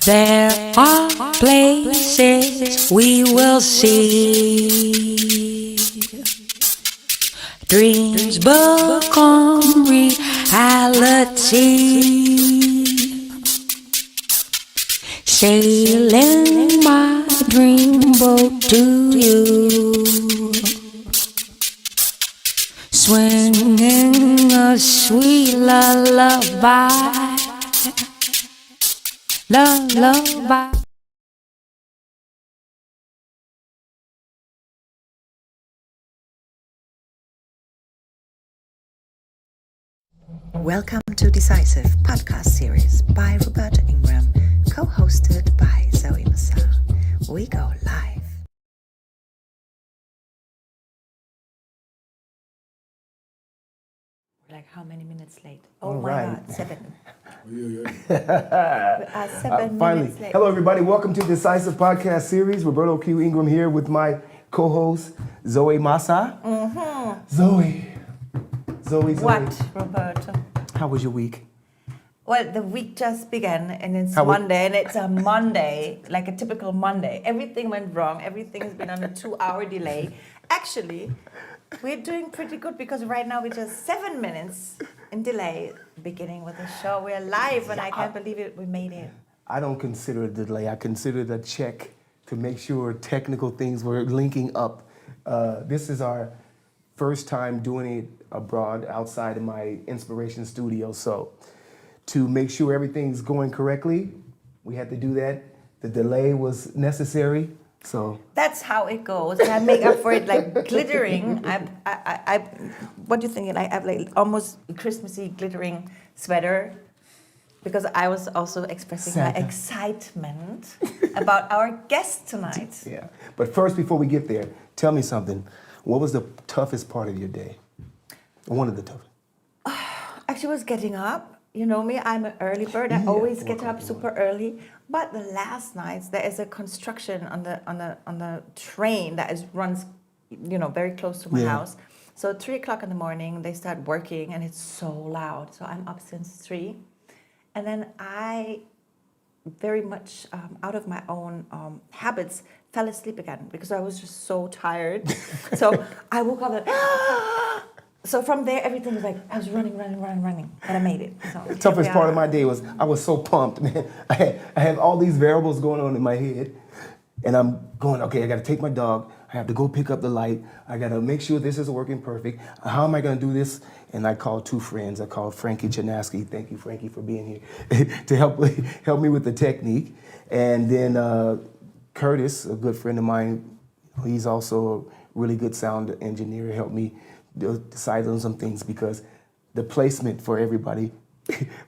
There are places we will see. Dreams become reality. Sailing my dream boat to you. Swinging a sweet lullaby. Lullaby. Welcome to Decisive podcast series by Roberta Ingram, co-hosted by Zoe Massa. We go live. Like how many minutes late? Oh All my right. God, 7. We are 7 finally. minutes late. Hello, everybody. Welcome to Decisive podcast series. Roberto Q. Ingram here with my co-host Zoe Massa. Zoe. What, Roberto? How was your week? Well, the week just began and it's How wa- Monday and it's a Monday, like a typical Monday. Everything went wrong. Everything has been on a 2-hour delay. Actually, we're doing pretty good because right now we're just 7 minutes in delay beginning with the show. We're live and I can't believe it. We made it. I don't consider it a delay. I consider it a check to make sure technical things were linking up. This is our first time doing it abroad outside of my inspiration studio. So to make sure everything's going correctly, we had to do that. The delay was necessary. So That's how it goes. And I make up for it like glittering. What do you think? I have like almost Christmassy glittering sweater because I was also expressing Santa. my excitement about our guest tonight. yeah. But first, before we get there, tell me something. What was the toughest part of your day? One of the toughest. Actually, was getting up. You know me, I'm an early bird. I Yeah, always 4 get o'clock up in the super early. But the last nights there is a construction on the train that runs, very close to my Yeah. house. So 3 o'clock in the morning they start working and it's so loud. So I'm up since 3, and then I very much out of my own habits fell asleep again because I was just so tired. So I woke up and so from there everything was like I was running, and I made it. So The toughest part of my day was I was so pumped, man. I had all these variables going on in my head, and I'm going, okay, I got to take my dog. I have to go pick up the light. I got to make sure this is working perfect. How am I going to do this? And I called 2 friends. I called Frankie Janaski. Thank you, Frankie, for being here to help me with the technique. And then Curtis, a good friend of mine, he's also a really good sound engineer, helped me decide on some things because the placement for everybody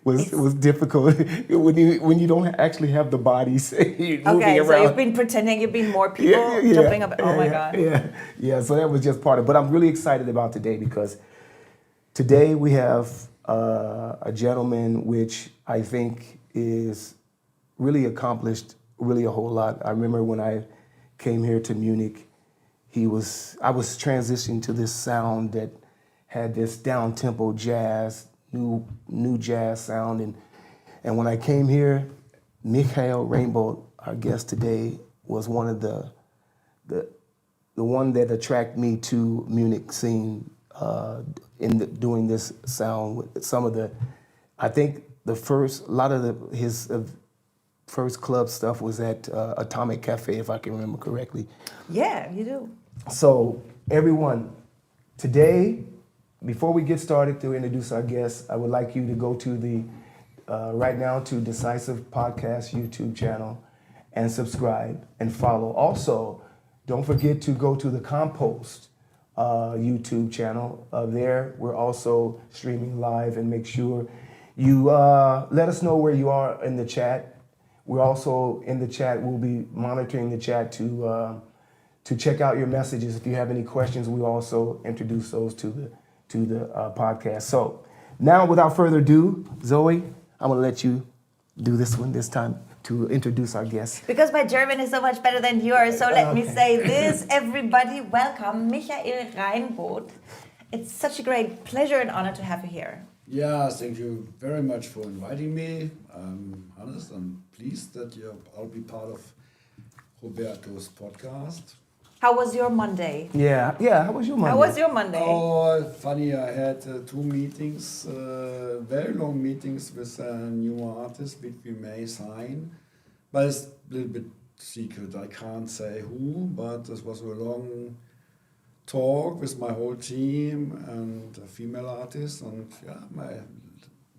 was difficult when you don't actually have the bodies moving Okay, around. so you've been pretending you've been more people jumping up. Oh my God. Yeah. So that was just part of it. But I'm really excited about today because today we have a gentleman which I think is really accomplished really a whole lot. I remember when I came here to Munich, I was transitioning to this sound that had this down-tempo jazz, new jazz sound. And when I came here, Michael Reinboth, our guest today, was one of the one that attracted me to Munich scene doing this sound with some of the, I think his first club stuff was at Atomic Cafe, if I can remember correctly. Yeah, you do. So everyone, today, before we get started to introduce our guests, I would like you to go to the, right now to Decisive Podcast YouTube channel and subscribe and follow. Also, don't forget to go to the Compost YouTube channel. There, we're also streaming live, and make sure you let us know where you are in the chat. We're also in the chat. We'll be monitoring the chat to check out your messages. If you have any questions, we also introduce those to the podcast. So now, without further ado, Zoe, I'm gonna let you do this one this time to introduce our guest. Because my German is so much better than yours, so let me say this. Everybody, welcome Michael Reinboth. It's such a great pleasure and honor to have you here. Yeah, thank you very much for inviting me. Hannes, I'm pleased that I'll be part of Roberto's podcast. How was your Monday? Yeah. How was your Monday? How was your Monday? Oh, funny, I had 2 meetings, very long meetings with a new artist which we may sign, but it's a little bit secret. I can't say who, but this was a long talk with my whole team and a female artist, and yeah,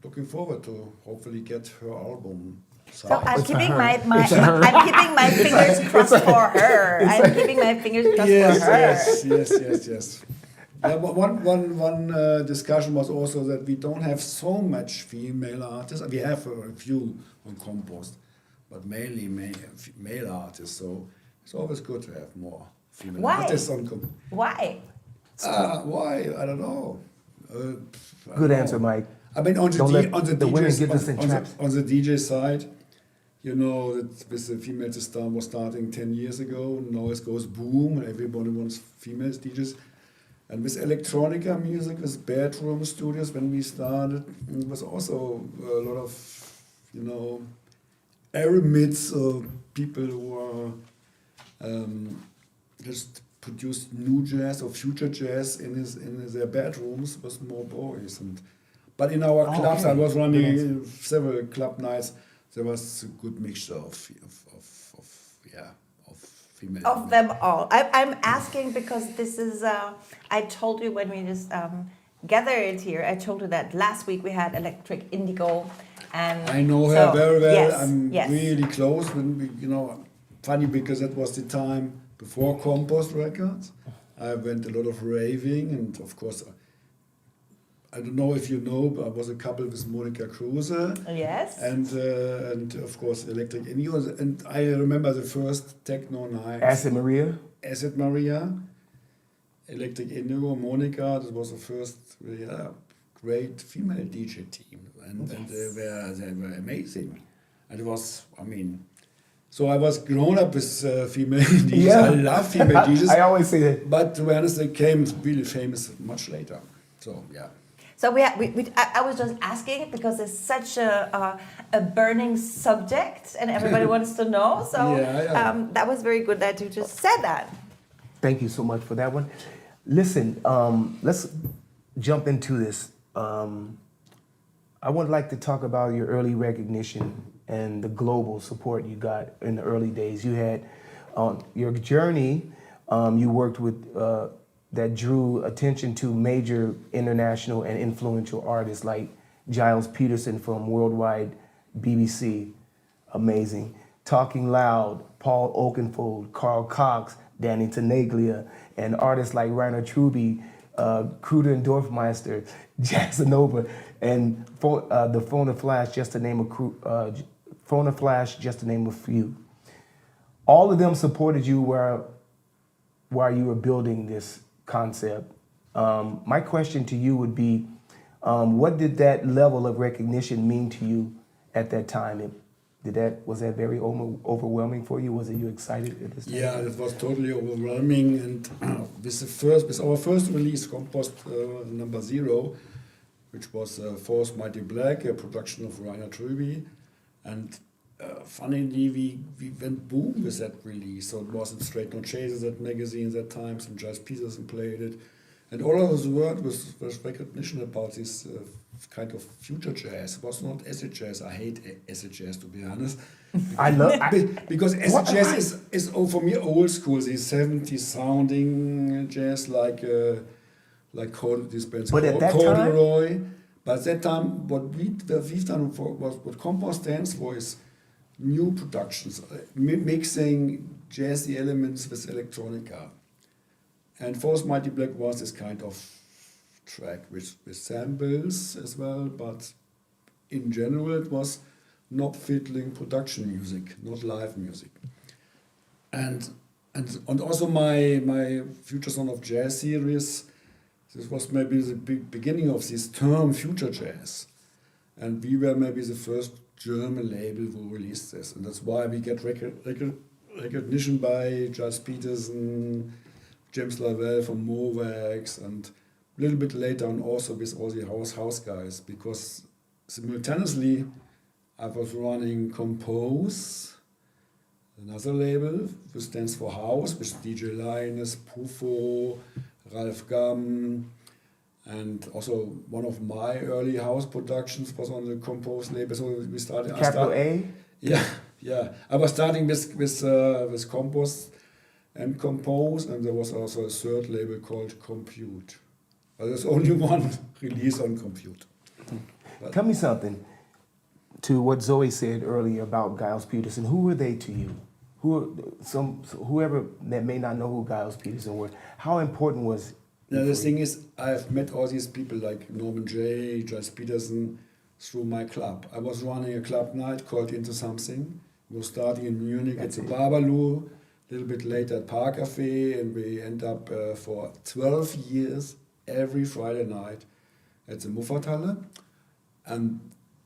looking forward to hopefully get her album. So I'm keeping my fingers crossed for her. I'm keeping my fingers crossed for her. Yes. Yeah, but one discussion was also that we don't have so much female artists. We have a few on Compost, but mainly male artists. So it's always good to have more female artists on Compost. Why? Why? I don't know. Good answer, Mike. I mean, on the DJ side, you know, that with the female system was starting 10 years ago. Now it goes boom, and everybody wants female DJs. And with electronica music, with bedroom studios, when we started, it was also a lot of, you know, eremites of people who are just produced new jazz or future jazz in their bedrooms with more boys. But in our clubs, I was running several club nights. There was a good mixture of female. Of them all. I'm asking because this is, I told you when we just gathered here, I told you that last week we had Electric Indigo. And I know her very well. Yes, I'm yes. really close. When we, you know, funny because that was the time before Compost Records. I went a lot of raving, and of course, I don't know if you know, but I was a couple with Monica Kruse. Yes. And of course, Electric Indigo. And I remember the first techno night. Acid Maria. Electric Indigo, Monica. That was the first great female DJ team, and they were amazing. And it was, I mean, so I was grown up with female DJs. Yeah. I love female DJs. I always say that. But to be honest, they came really famous much later. So yeah. So I was just asking because it's such a burning subject and everybody wants to know. So that was very good that you just said that. Thank you so much for that one. Listen, let's jump into this. I would like to talk about your early recognition and the global support you got in the early days. You had your journey, you worked with that drew attention to major international and influential artists like Giles Peterson from Worldwide BBC, amazing. Talking Loud, Paul Oakenfold, Carl Cox, Danny Tenaglia, and artists like Rainer Truby, Kruder and Dorfmeister, Jazzanova, and the Phone Flash, just to name a few. All of them supported you while you were building this concept. My question to you would be, what did that level of recognition mean to you at that time? Was that very overwhelming for you? Was you excited at this time? Yeah, it was totally overwhelming. And with our first release, Compost number 0, which was Force Mighty Black, a production of Rainer Truby, and funnily we went boom with that release. So it wasn't Straight No Chases, that magazine, that time, some Giles Peterson played it, and all over the world was recognition about this kind of future jazz. It was not acid jazz. I hate acid jazz, to be honest. Because acid jazz is for me old school, the 70s sounding jazz, like this band's Corduroy. But at that time, what we've done was what Compost stands for is new productions, mixing jazzy elements with electronica. And Force Mighty Black was this kind of track with samples as well, but in general it was knob fiddling production music, not live music. And also my Future Sound of Jazz series, this was maybe the beginning of this term future jazz. And we were maybe the first German label who released this. And that's why we get recognition by Giles Peterson, James Lavelle from Movax, and a little bit later on also with all the house guys, because simultaneously I was running Compose, another label which stands for house, with DJ Linus, Pufo, Ralf Gamm, and also one of my early house productions was on the Compose label. So we started. Capital A? Yeah. I was starting with Compost and Compose, and there was also a third label called Compute. But there's only one release on Compute. Tell me something to what Zoe said earlier about Giles Peterson. Who were they to you? Whoever that may not know who Giles Peterson were, how important was? Now the thing is, I've met all these people like Norman J, Giles Peterson through my club. I was running a club night called Into Something. We were starting in Munich at the Babalu, a little bit later at Park Cafe, and we end up for 12 years every Friday night at the Muffathalle. And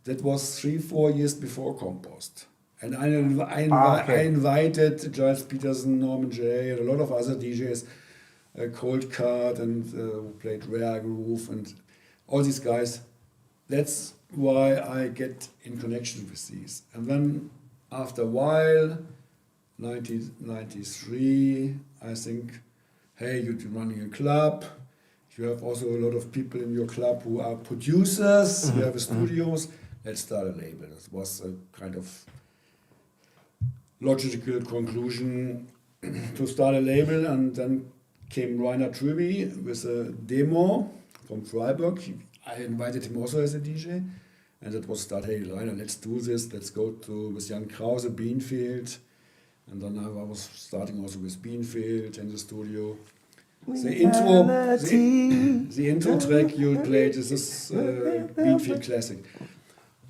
that was 3-4 years before Compost. And I invited Giles Peterson, Norman J, and a lot of other DJs, Cold Cut, and who played Rare Groove, and all these guys. That's why I get in connection with these. And then after a while, 1993, I think, hey, you're running a club. You have also a lot of people in your club who are producers. You have studios. Let's start a label. It was a kind of logical conclusion to start a label, and then came Rainer Trüby with a demo from Freiburg. I invited him also as a DJ, and that was start, hey Rainer, let's do this, let's go to with Jan Krause, Beanfield, and then I was starting also with Beanfield in the studio. The intro track you played is this Beanfield classic.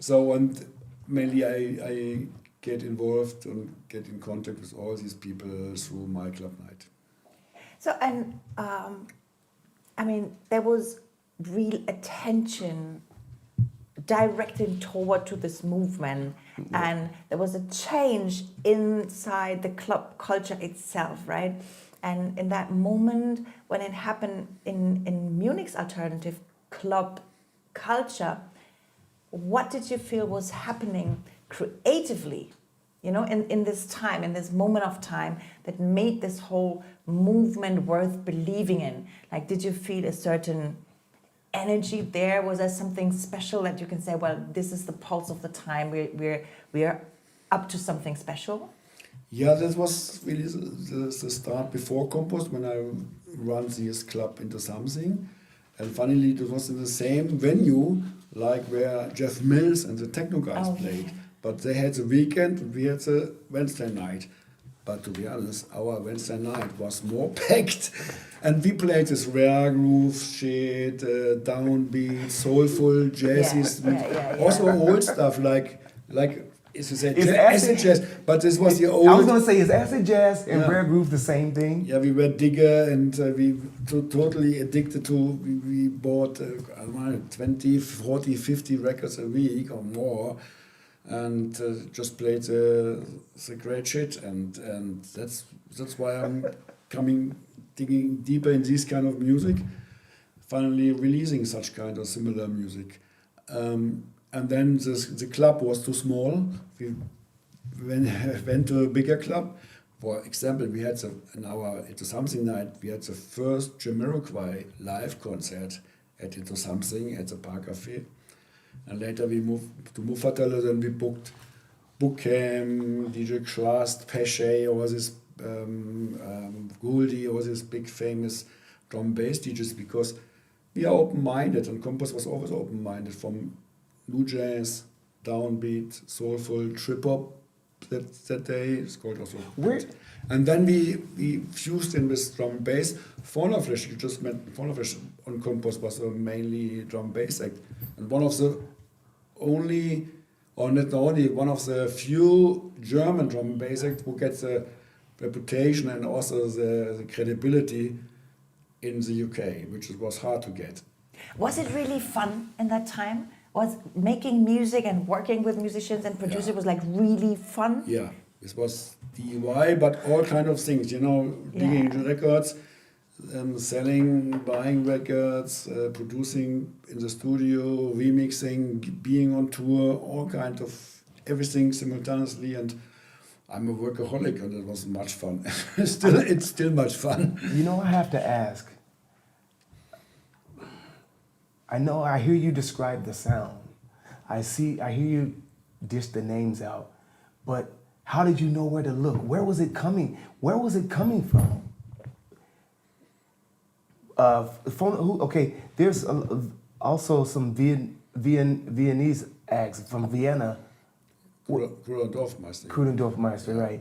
So, and mainly I get involved and get in contact with all these people through my club night. So, and I mean, there was real attention directed toward to this movement, and there was a change inside the club culture itself, right? And in that moment, when it happened in Munich's alternative club culture, what did you feel was happening creatively, you know, in this time, in this moment of time that made this whole movement worth believing in? Like, did you feel a certain energy there? Was there something special that you can say, well, this is the pulse of the time, we're up to something special? Yeah, that was really the start before Compost, when I run this club Into Something. And finally, it was in the same venue like where Jeff Mills and the techno guys played. But they had the weekend, and we had the Wednesday night. But to be honest, our Wednesday night was more packed. And we played this rare groove shit, downbeat, soulful, jazzy, also old stuff like as you said, acid jazz. But this was the old. I was gonna say, is acid jazz and rare groove the same thing? Yeah, we were digger, and we totally addicted to. We bought I don't know, 20, 40, 50 records a week or more, and just played the great shit. And that's why I'm digging deeper in this kind of music. Finally, releasing such kind of similar music. And then the club was too small. We went to a bigger club. For example, we had Into Something night, we had the first Jamiroquai live concert at Into Something at the Park Cafe. And later we moved to Muffathalle, then we booked Bookham, DJ Trust, Pesce, all this Goldie, all these big famous drum bass DJs, because we are open-minded, and Compost was always open-minded, from new jazz, downbeat, soulful, trip-hop that day. It's called also. And then we fused in with drum and bass. Faunaflesh, you just met Faunaflesh on Compost, was a mainly drum bass act. And one of the only, or not only, one of the few German drum and bass acts who gets the reputation and also the credibility in the UK, which was hard to get. Was it really fun in that time? Was making music and working with musicians and producers was like really fun? Yeah, this was DIY, but all kind of things, you know, digging into records. selling, buying records, producing in the studio, remixing, being on tour, all kind of everything simultaneously. And I'm a workaholic, and it was much fun. It's still much fun. You know, I have to ask. I hear you describe the sound. I hear you dish the names out, but how did you know where to look? Where was it coming? Where was it coming from? Okay, there's also some Viennese acts from Vienna. Krudendorfmeister, right.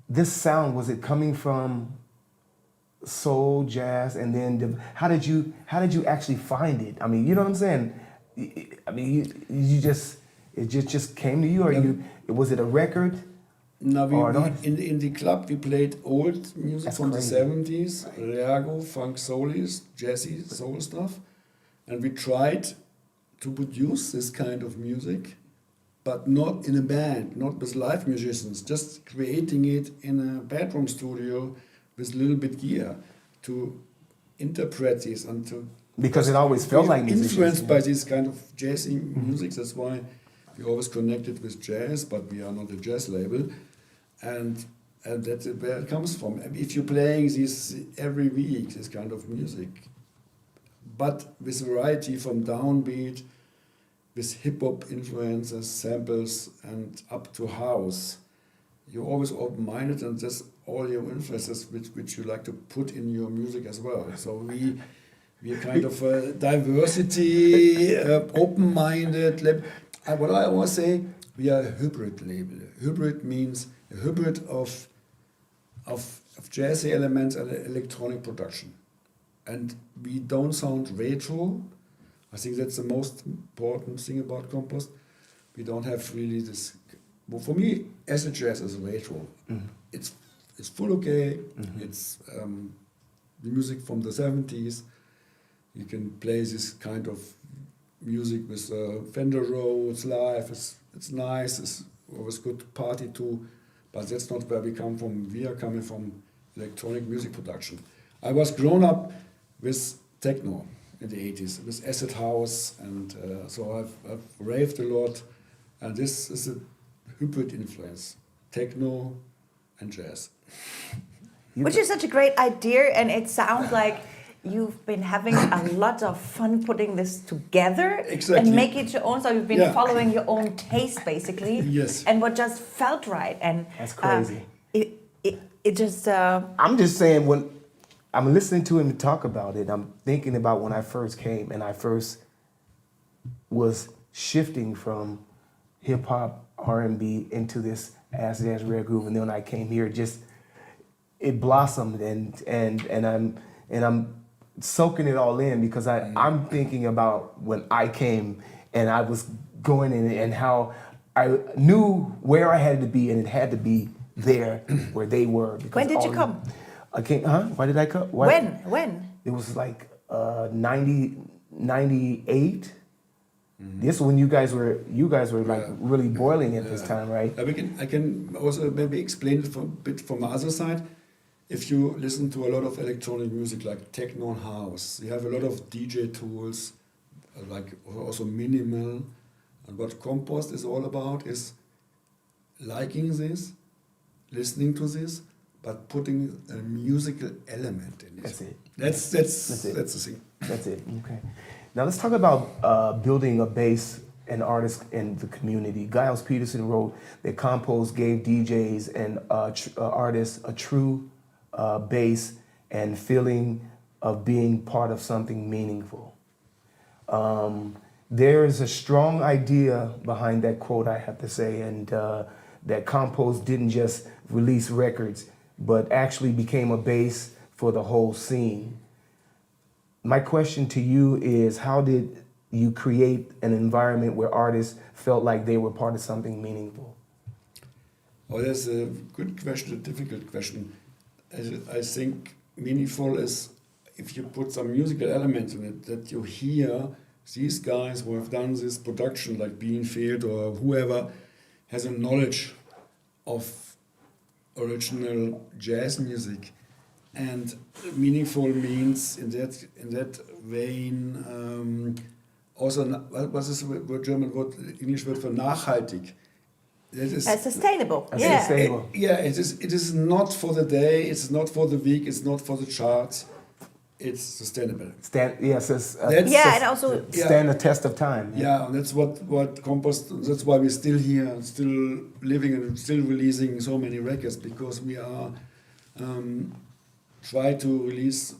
This sound, was it coming from soul, jazz, and then how did you actually find it? I mean, you know what I'm saying? I mean, it just came to you, or was it a record? No, in the club we played old music. That's from crazy. The 70s, Reago, funk soulies, jazzy soul stuff, and we tried to produce this kind of music, but not in a band, not with live musicians, just creating it in a bedroom studio with a little bit gear to interpret this and to... Because it always felt like musicians. Influenced by this kind of jazzy music, that's why we always connected with jazz, but we are not a jazz label. And that's where it comes from. If you're playing this every week, this kind of music, but with variety from downbeat, with hip-hop influences, samples, and up to house, you're always open-minded, and that's all your influences which you like to put in your music as well. So we are kind of a diversity, open-minded. What I always say, we are a hybrid label. Hybrid means a hybrid of jazzy elements and electronic production. And we don't sound retro. I think that's the most important thing about Compost. We don't have really this... Well, for me, acid jazz is retro. Mm-hmm. It's full okay. Mm-hmm. It's the music from the 70s. You can play this kind of music with Fender Rhodes live. It's nice. It's always good to party to. But that's not where we come from. We are coming from electronic music production. I was grown up with techno in the 80s, with acid house, and so I've raved a lot. And this is a hybrid influence, techno and jazz. Which is such a great idea, and it sounds like you've been having a lot of fun putting this together and make it your own. So you've been following your own taste, basically. Yes. And what just felt right. And that's crazy. It just... I'm just saying, when I'm listening to him talk about it, I'm thinking about when I first came and I first was shifting from hip-hop, R&B into this acid jazz rare groove. And then when I came here, it blossomed, and I'm soaking it all in, because I'm thinking about when I came and I was going in, and how I knew where I had to be, and it had to be there where they were. When did you come? I came, Why did I come? When? It was like 98. This is when you guys were like really boiling at this time, right? I can also maybe explain it a bit from the other side. If you listen to a lot of electronic music like techno and house, you have a lot of DJ tools, like also minimal. And what Compost is all about is liking this, listening to this, but putting a musical element in it. That's it. That's the thing. That's it. Okay. Now let's talk about building a base and artists in the community. Giles Peterson wrote that Compost gave DJs and artists a true base and feeling of being part of something meaningful. There is a strong idea behind that quote, I have to say, and that Compost didn't just release records, but actually became a base for the whole scene. My question to you is, how did you create an environment where artists felt like they were part of something meaningful? Oh, that's a good question, a difficult question. I think meaningful is if you put some musical elements in it, that you hear these guys who have done this production, like Bienenfeld or whoever, has a knowledge of original jazz music, And meaningful means in that vein also, was ist das German word, English word for nachhaltig? That is Sustainable. Sustainable. It is not for the day, it's not for the week, it's not for the charts. It's sustainable. And also stand the test of time. Yeah, and that's what Compost. That's why we're still here, still living, and still releasing so many records, because we are try to release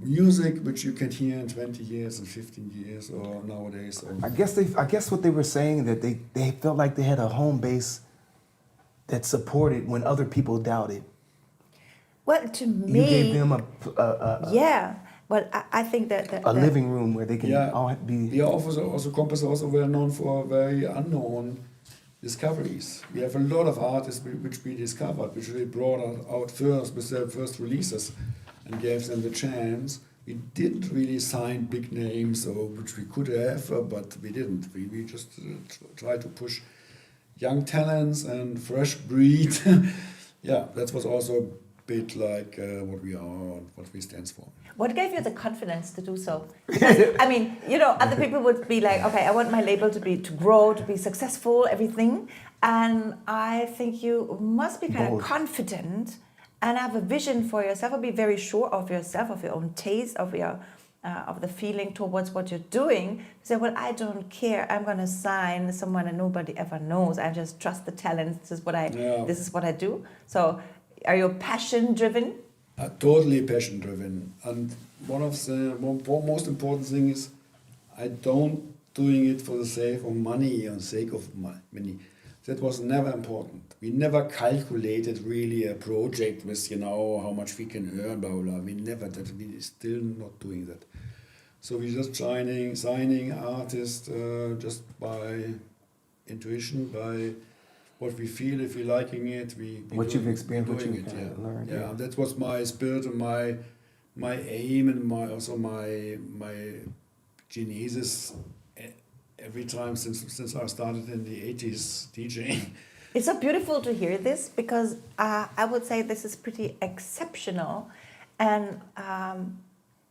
music which you can hear in 20 years and 15 years or nowadays. I guess what they were saying, that they felt like they had a home base that supported when other people doubted. Well, to me, You gave them I think that a living room where they can all be. We are also Compost also well known for very unknown discoveries. We have a lot of artists which we discovered, which we brought out first with their first releases and gave them the chance. We didn't really sign big names, which we could have, but we didn't. We just tried to push young talents and fresh breed. That was also a bit like what we are and what we stand for. What gave you the confidence to do so? Because, I mean, other people would be like, okay, I want my label to grow, to be successful, everything. And I think you must be kind of confident and have a vision for yourself, or be very sure of yourself, of your own taste, of your of the feeling towards what you're doing. Say, well, I don't care. I'm going to sign someone that nobody ever knows. I just trust the talent. This is what I do. So, are you passion driven? Totally passion driven. And one of the most important things, I don't doing it for the sake of money or sake of money. That was never important. We never calculated really a project with, how much we can earn, blah, blah. We never did. We still not doing that. So we just signing artists just by intuition, by what we feel, if we're liking it, what you've experienced, what you've learned. Yeah, that was my spirit and my aim and my genesis every time since I started in the 80s DJing. It's so beautiful to hear this, because I would say this is pretty exceptional. And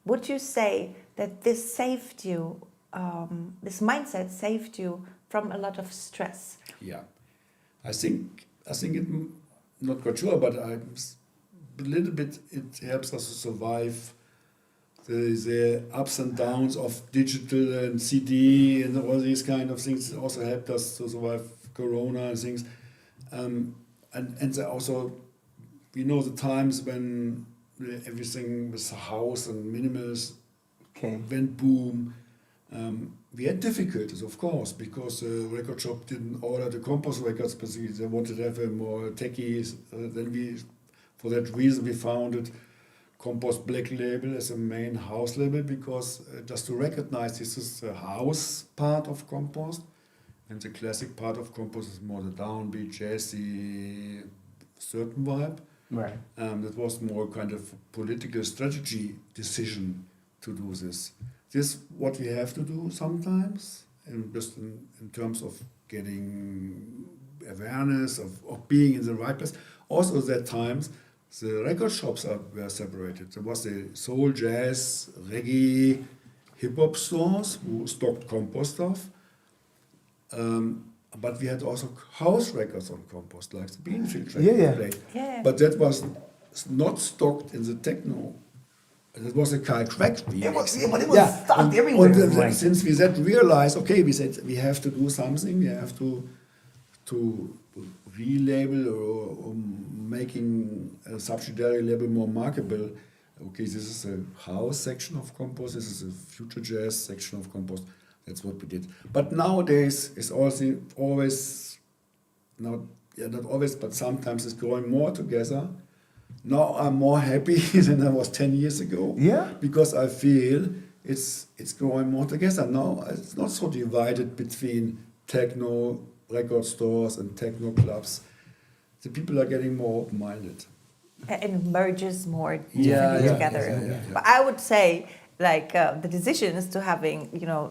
would you say that this saved you, this mindset saved you from a lot of stress? Yeah. I think it, not quite sure, but a little bit it helps us to survive the ups and downs of digital and CD and all these kind of things. It also helped us to survive Corona and things. And also, we know the times when everything with house and minimalist went boom. We had difficulties, of course, because the record shop didn't order the Compost Records, but they wanted to have a more techies. For that reason, we founded Compost Black Label as a main house label, because just to recognize this is the house part of Compost, and the classic part of Compost is more the downbeat, jazzy, certain vibe. Right. That was more kind of political strategy decision to do this. This is what we have to do sometimes, and just in terms of getting awareness, of being in the right place. Also, at that times, the record shops were separated. There was the soul, jazz, reggae, hip-hop stores who stocked Compost stuff. But we had also house records on Compost, like the Beanfield record. Yeah. But that was not stocked in the techno. It was a Carl Crack remix. But it was stocked everywhere. Right. Since we realized, okay, we said we have to do something. We have to relabel or making a subsidiary label more marketable. Okay, this is a house section of Compost. This is a future jazz section of Compost. That's what we did. But nowadays, it's also always not always, but sometimes it's growing more together. Now I'm more happy than I was 10 years ago. Yeah. Because I feel it's growing more together. Now it's not so divided between techno record stores and techno clubs. The people are getting more open-minded. It merges more Yeah, together. Yeah. But I would say, like the decisions to having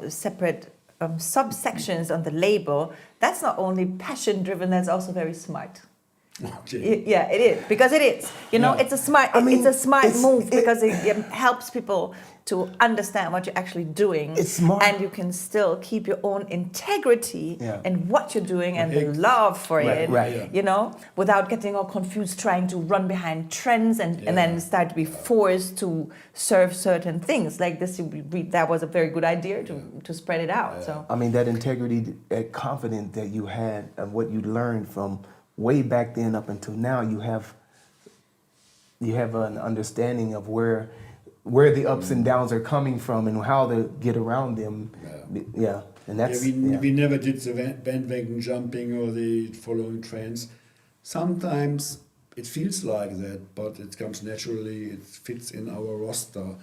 separate subsections on the label, that's not only passion driven, that's also very smart. Okay. Yeah, it is, because it is. You know, Yeah. it's a smart. I mean, it's a smart it's- move because it helps people to understand what you're actually doing. It's smart. and you can still keep your own integrity Yeah. in what you're doing and the Ex- love for Right, it. right. Yeah. You know, without getting all confused, trying to run behind trends and then Yeah. start to be forced to serve certain things. Like this, that was a very good idea to spread it out. So. I mean, that integrity, that confidence that you had of what you learned from way back then up until now, you have an understanding of where the ups and downs are coming from and how to get around them. Yeah, and that's we never did the bandwagon jumping or the following trends. Sometimes it feels like that, but it comes naturally. It fits in our roster,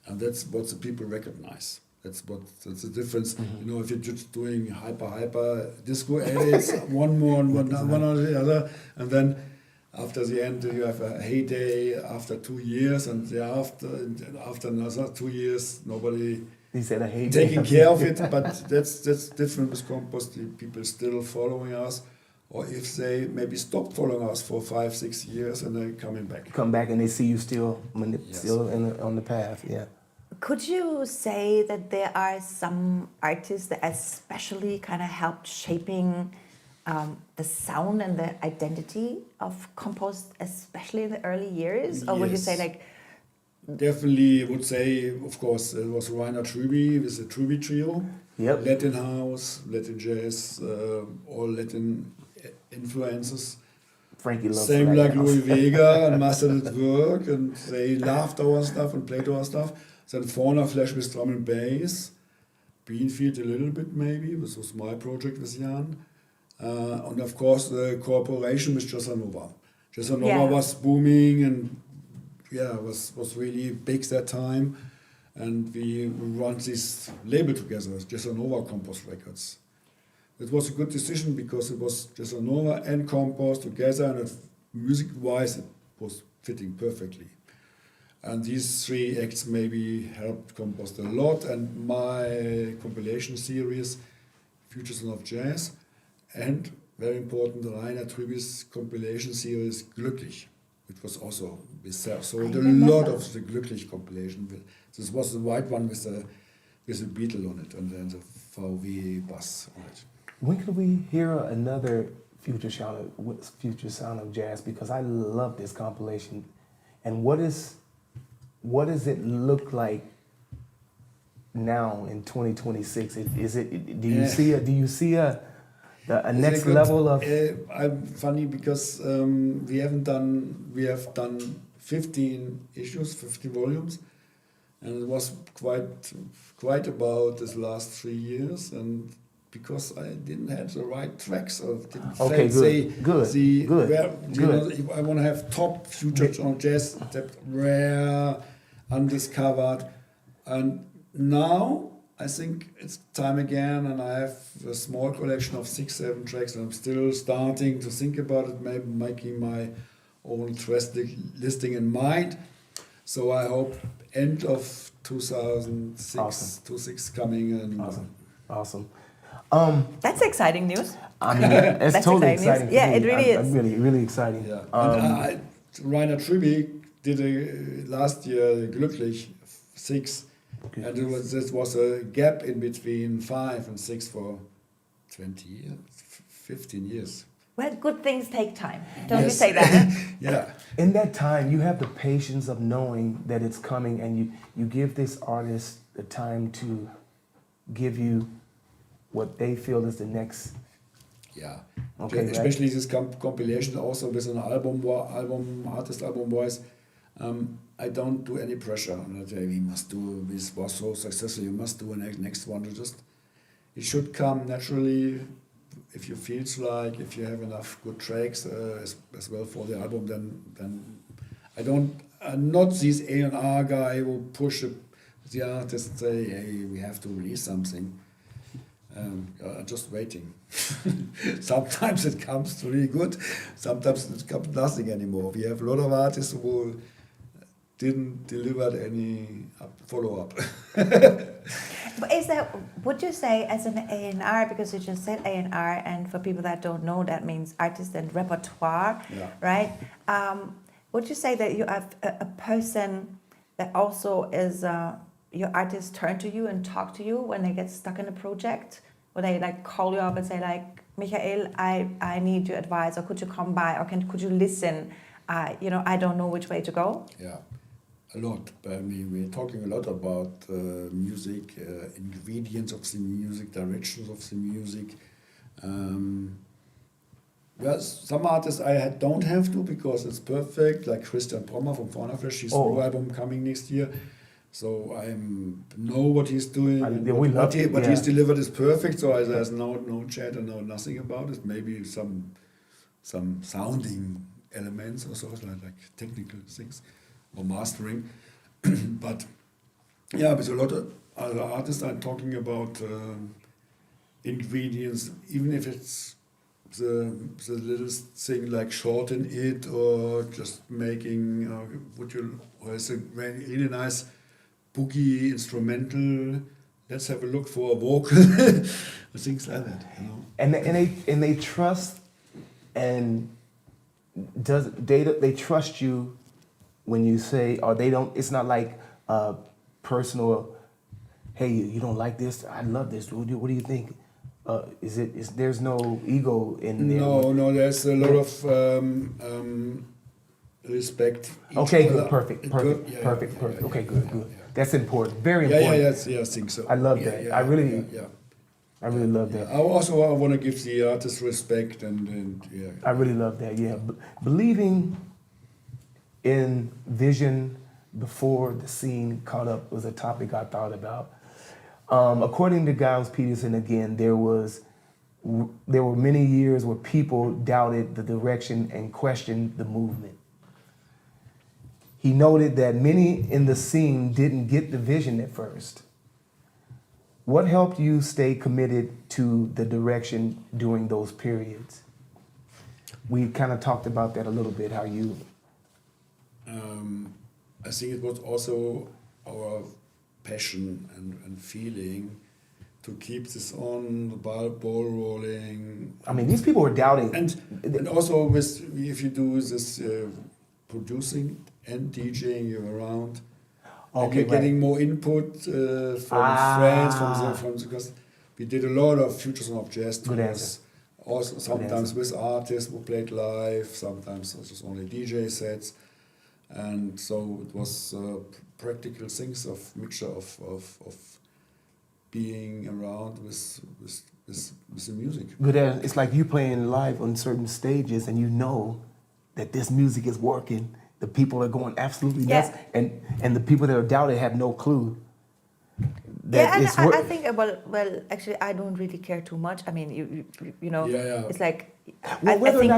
and that's what the people recognize. That's the difference. You know, if you're just doing hyper disco edits, one more and one or the other, and then after the end you have a heyday after 2 years, and after another 2 years nobody he said, I hate taking care of it. But that's different with Compost. The people still following us, or if they maybe stopped following us for 5-6 years and they're coming back. come back and they see you still Yes. still on the path. Yeah. Could you say that there are some artists that especially kind of helped shaping the sound and the identity of Compost, especially in the early years? Or would you say Yes. like, Definitely would say, of course, it was Rainer Trüby with the Trüby Trio. Yep. Latin house, Latin jazz, all Latin influences. Frankie loves Same Latin like house. Louis Vega and mastered its work, and they loved our stuff and played our stuff. Then Fauna Flash with drum and bass, Beanfield a little bit maybe, this was my project with Jan. And of course the cooperation with Jessanova. Jessanova Yeah. was booming and was really big that time. And we run this label together, Jessanova Compost Records. It was a good decision because it was Jessanova and Compost together, and music-wise it was fitting perfectly. And these 3 acts maybe helped Compost a lot, and my compilation series, Futures of Jazz, and very important, Rainer Trüby's compilation series, Glücklich, which was also with sold a lot of the Glücklich compilation. This was the white one with the Beatle on it, and then the VW bass on it. When could we hear another future sound of jazz? Because I love this compilation. And what does it look like now in 2026? Do you see a next level of? I'm funny because we have done 15 issues, 50 volumes, and it was quite about this last 3 years, and because I didn't have the right tracks or didn't Good. I want to have top future on jazz, that rare, undiscovered, and now I think it's time again, and I have a small collection of 6-7 tracks, and I'm still starting to think about it, maybe making my own listing in mind. So I hope end of 2006, 26 coming, and Awesome. that's exciting news. I mean, it's That's totally exciting exciting. news. Yeah, for me. it really I'm is. really exciting. yeah. And Rainer Trüby did last year Glücklich 6, and this was a gap in between 5 and 6 for 20 years, 15 years. Well, good things take time. Don't you Yes. say that? Yeah. In that time, you have the patience of knowing that it's coming, and you give this artist the time to give you what they feel is the next. Yeah. Okay, right. Especially this compilation also with an artist album wise. I don't do any pressure. We must do, this was so successful, you must do a next one. It should come naturally. If you feel like, if you have enough good tracks as well for the album, then I'm not this A&R guy who push the artist and say, hey, we have to release something. Just waiting. Sometimes it comes really good, sometimes it comes nothing anymore. We have a lot of artists who didn't deliver any follow-up. But is that, would you say as an A&R, because you just said A&R, and for people that don't know, that means artist and repertoire, right? Would you say that you have a person that also is, your artists turn to you and talk to you when they get stuck in a project? Or they like call you up and say like, Michael, I need your advice, or could you come by, or could you listen? I don't know which way to go. Yeah. A lot. I mean, we're talking a lot about music, ingredients of the music, directions of the music. Well, some artists don't have to because it's perfect, like Christian Brommer from Faunaflesh, his new album coming next year. So I know what he's doing, what he's delivered is perfect. So there's no chat and no nothing about it. Maybe some sounding elements or so, like technical things. Or mastering, but yeah, with a lot of other artists are talking about ingredients, even if it's the little thing like shorten it or just making or it's a really nice boogie instrumental. Let's have a look for a vocal, things like that. And they trust and they trust you. When you say, or they don't, it's not like personal, hey, you don't like this? I love this. What do you think? There's no ego in there? No, there's a lot of respect. Okay, good, perfect. Okay, good. Yeah. That's important, very important. Yeah, I think so. I love that. I really love that. I want to give the artist respect and yeah. I really love that, yeah. Believing in vision before the scene caught up was a topic I thought about. According to Giles Peterson, again, there were many years where people doubted the direction and questioned the movement. He noted that many in the scene didn't get the vision at first. What helped you stay committed to the direction during those periods? We kind of talked about that a little bit, how you... I think it was also our passion and feeling to keep this on, the ball rolling. I mean, these people were doubting. And also if you do this producing and DJing, you're around. Okay, and you're getting more input from friends, because we did a lot of Futures of Jazz tours. Also sometimes with artists who played live, sometimes just only DJ sets. And so it was practical things of mixture of being around with the music. Good. It's like you playing live on certain stages, and you know that this music is working. The people are going absolutely nuts, and the people that are doubting have no clue. I think well, actually, I don't really care too much. I mean, you know, it's like I think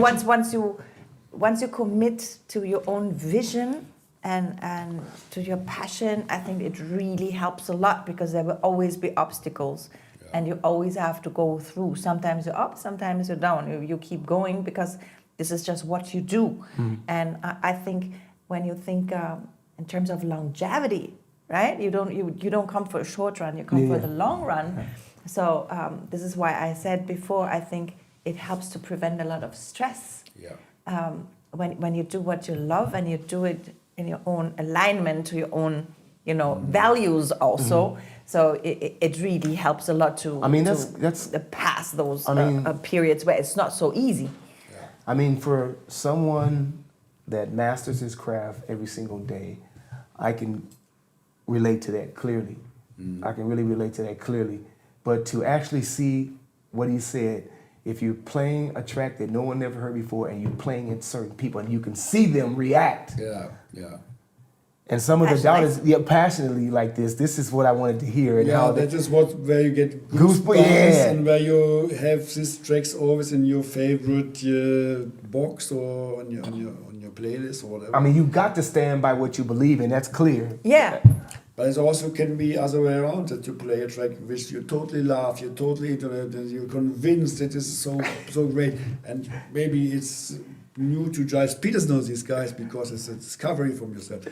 once you commit to your own vision and to your passion, I think it really helps a lot, because there will always be obstacles and you always have to go through. Sometimes you're up, sometimes you're down. You keep going because this is just what you do. And I think when you think in terms of longevity, right? You don't come for a short run, you come for the long run. So this is why I said before, I think it helps to prevent a lot of stress. When you do what you love and you do it in your own alignment to your own, values also. So it really helps a lot to pass those periods where it's not so easy. I mean, for someone that masters his craft every single day, I can relate to that clearly. I can really relate to that clearly. But to actually see what he said, if you're playing a track that no one ever heard before and you're playing it certain people and you can see them react. And some of the doubters, passionately like this is what I wanted to hear. And that is where you get goosebumps and where you have these tracks always in your favorite box or on your playlist or whatever. I mean, you got to stand by what you believe in, that's clear. Yeah. But it also can be other way around, that you play a track which you totally love, you're totally into it, and you're convinced that this is so great. And maybe it's new to Giles Peterson, these guys, because it's a discovery from yourself.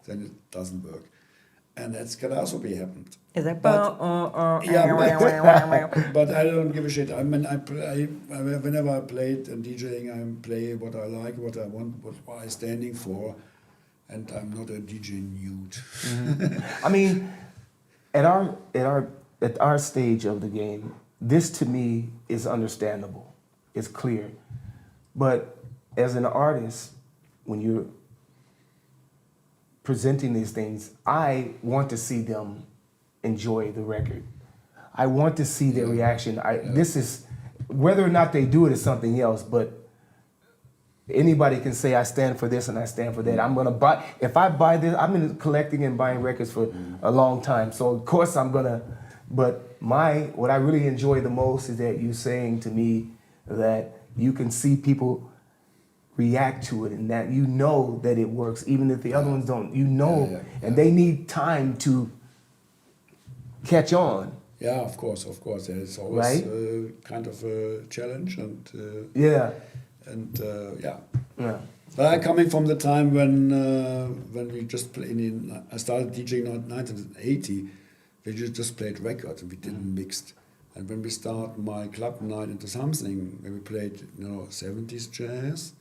Then it doesn't work. and that can also be happened. Is that But I don't give a shit. I mean, whenever I played and DJing, I play what I like, what I want, what I'm standing for, and I'm not a DJ nude. I mean, at our stage of the game, this to me is understandable. It's clear. But as an artist, when you're presenting these things, I want to see them enjoy the record. I want to see their reaction. This is, whether or not they do it is something else, but anybody can say I stand for this and I stand for that. I'm gonna buy, if I buy this, I've been collecting and buying records for a long time, so of course I'm gonna, but what I really enjoy the most is that you saying to me that you can see people react to it and that you know that it works, even if the other ones don't, you know, and they need time to catch on. Yeah, of course. It's always kind of a challenge, and But coming from the time when we just played I started DJing in 1980, we just played records and we didn't mix. And when we start my club night into something, when we played 70s jazz,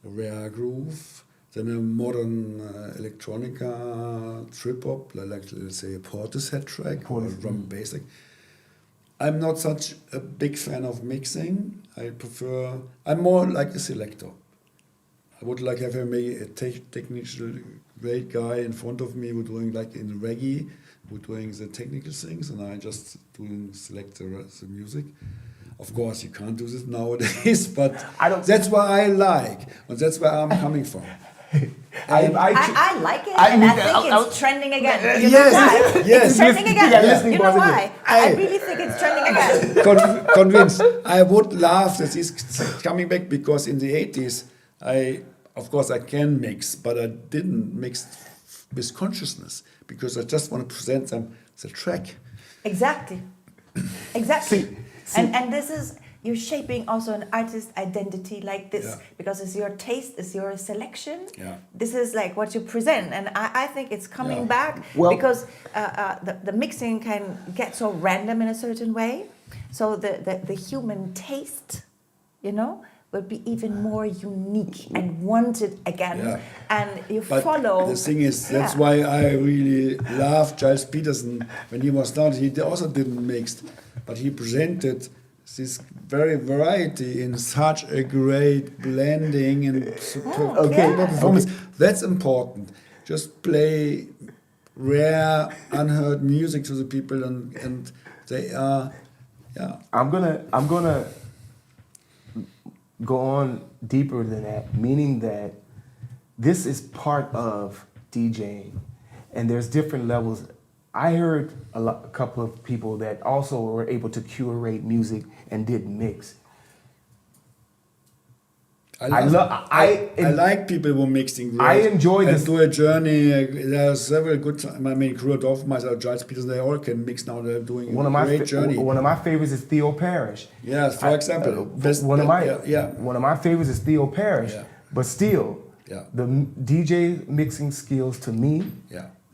a rare groove, then a modern electronica trip hop, like let's say a Portishead track or a drum and bass. I'm not such a big fan of mixing. I'm more like a selector. I would like have a technical great guy in front of me who doing like in reggae, who doing the technical things, and I just select the music. Of course, you can't do this nowadays, but that's what I like, and that's where I'm coming from. I like it, and I think it's trending again. Yes. It's trending again. You know why? I really think it's trending again. Convinced. I would love that it's coming back, because in the 80s, of course I can mix, but I didn't mix with consciousness, because I just want to present them the track. Exactly. And this is, you're shaping also an artist identity like this, because it's your taste, it's your selection. Yeah. This is like what you present, and I think it's coming back, because the mixing can get so random in a certain way. So the human taste, will be even more unique and wanted again. Yeah. And you but follow. The thing is, that's why I really love Giles Peterson. When he was started, he also didn't mix, but he presented this very variety in such a great blending and superb performance. That's important. Just play rare, unheard music to the people, and they are, I'm gonna go on deeper than that, meaning that this is part of DJing, and there's different levels. I heard a couple of people that also were able to curate music and didn't mix. I like people who are mixing. I enjoy this. Do a journey. There are several good. Kurt Hofmeister, Giles Peterson, they all can mix now. They're doing a great journey. One of my favorites is Theo Parrish. Yes, for example. One of my favorites is Theo Parrish. Yeah. But still, the DJ mixing skills to me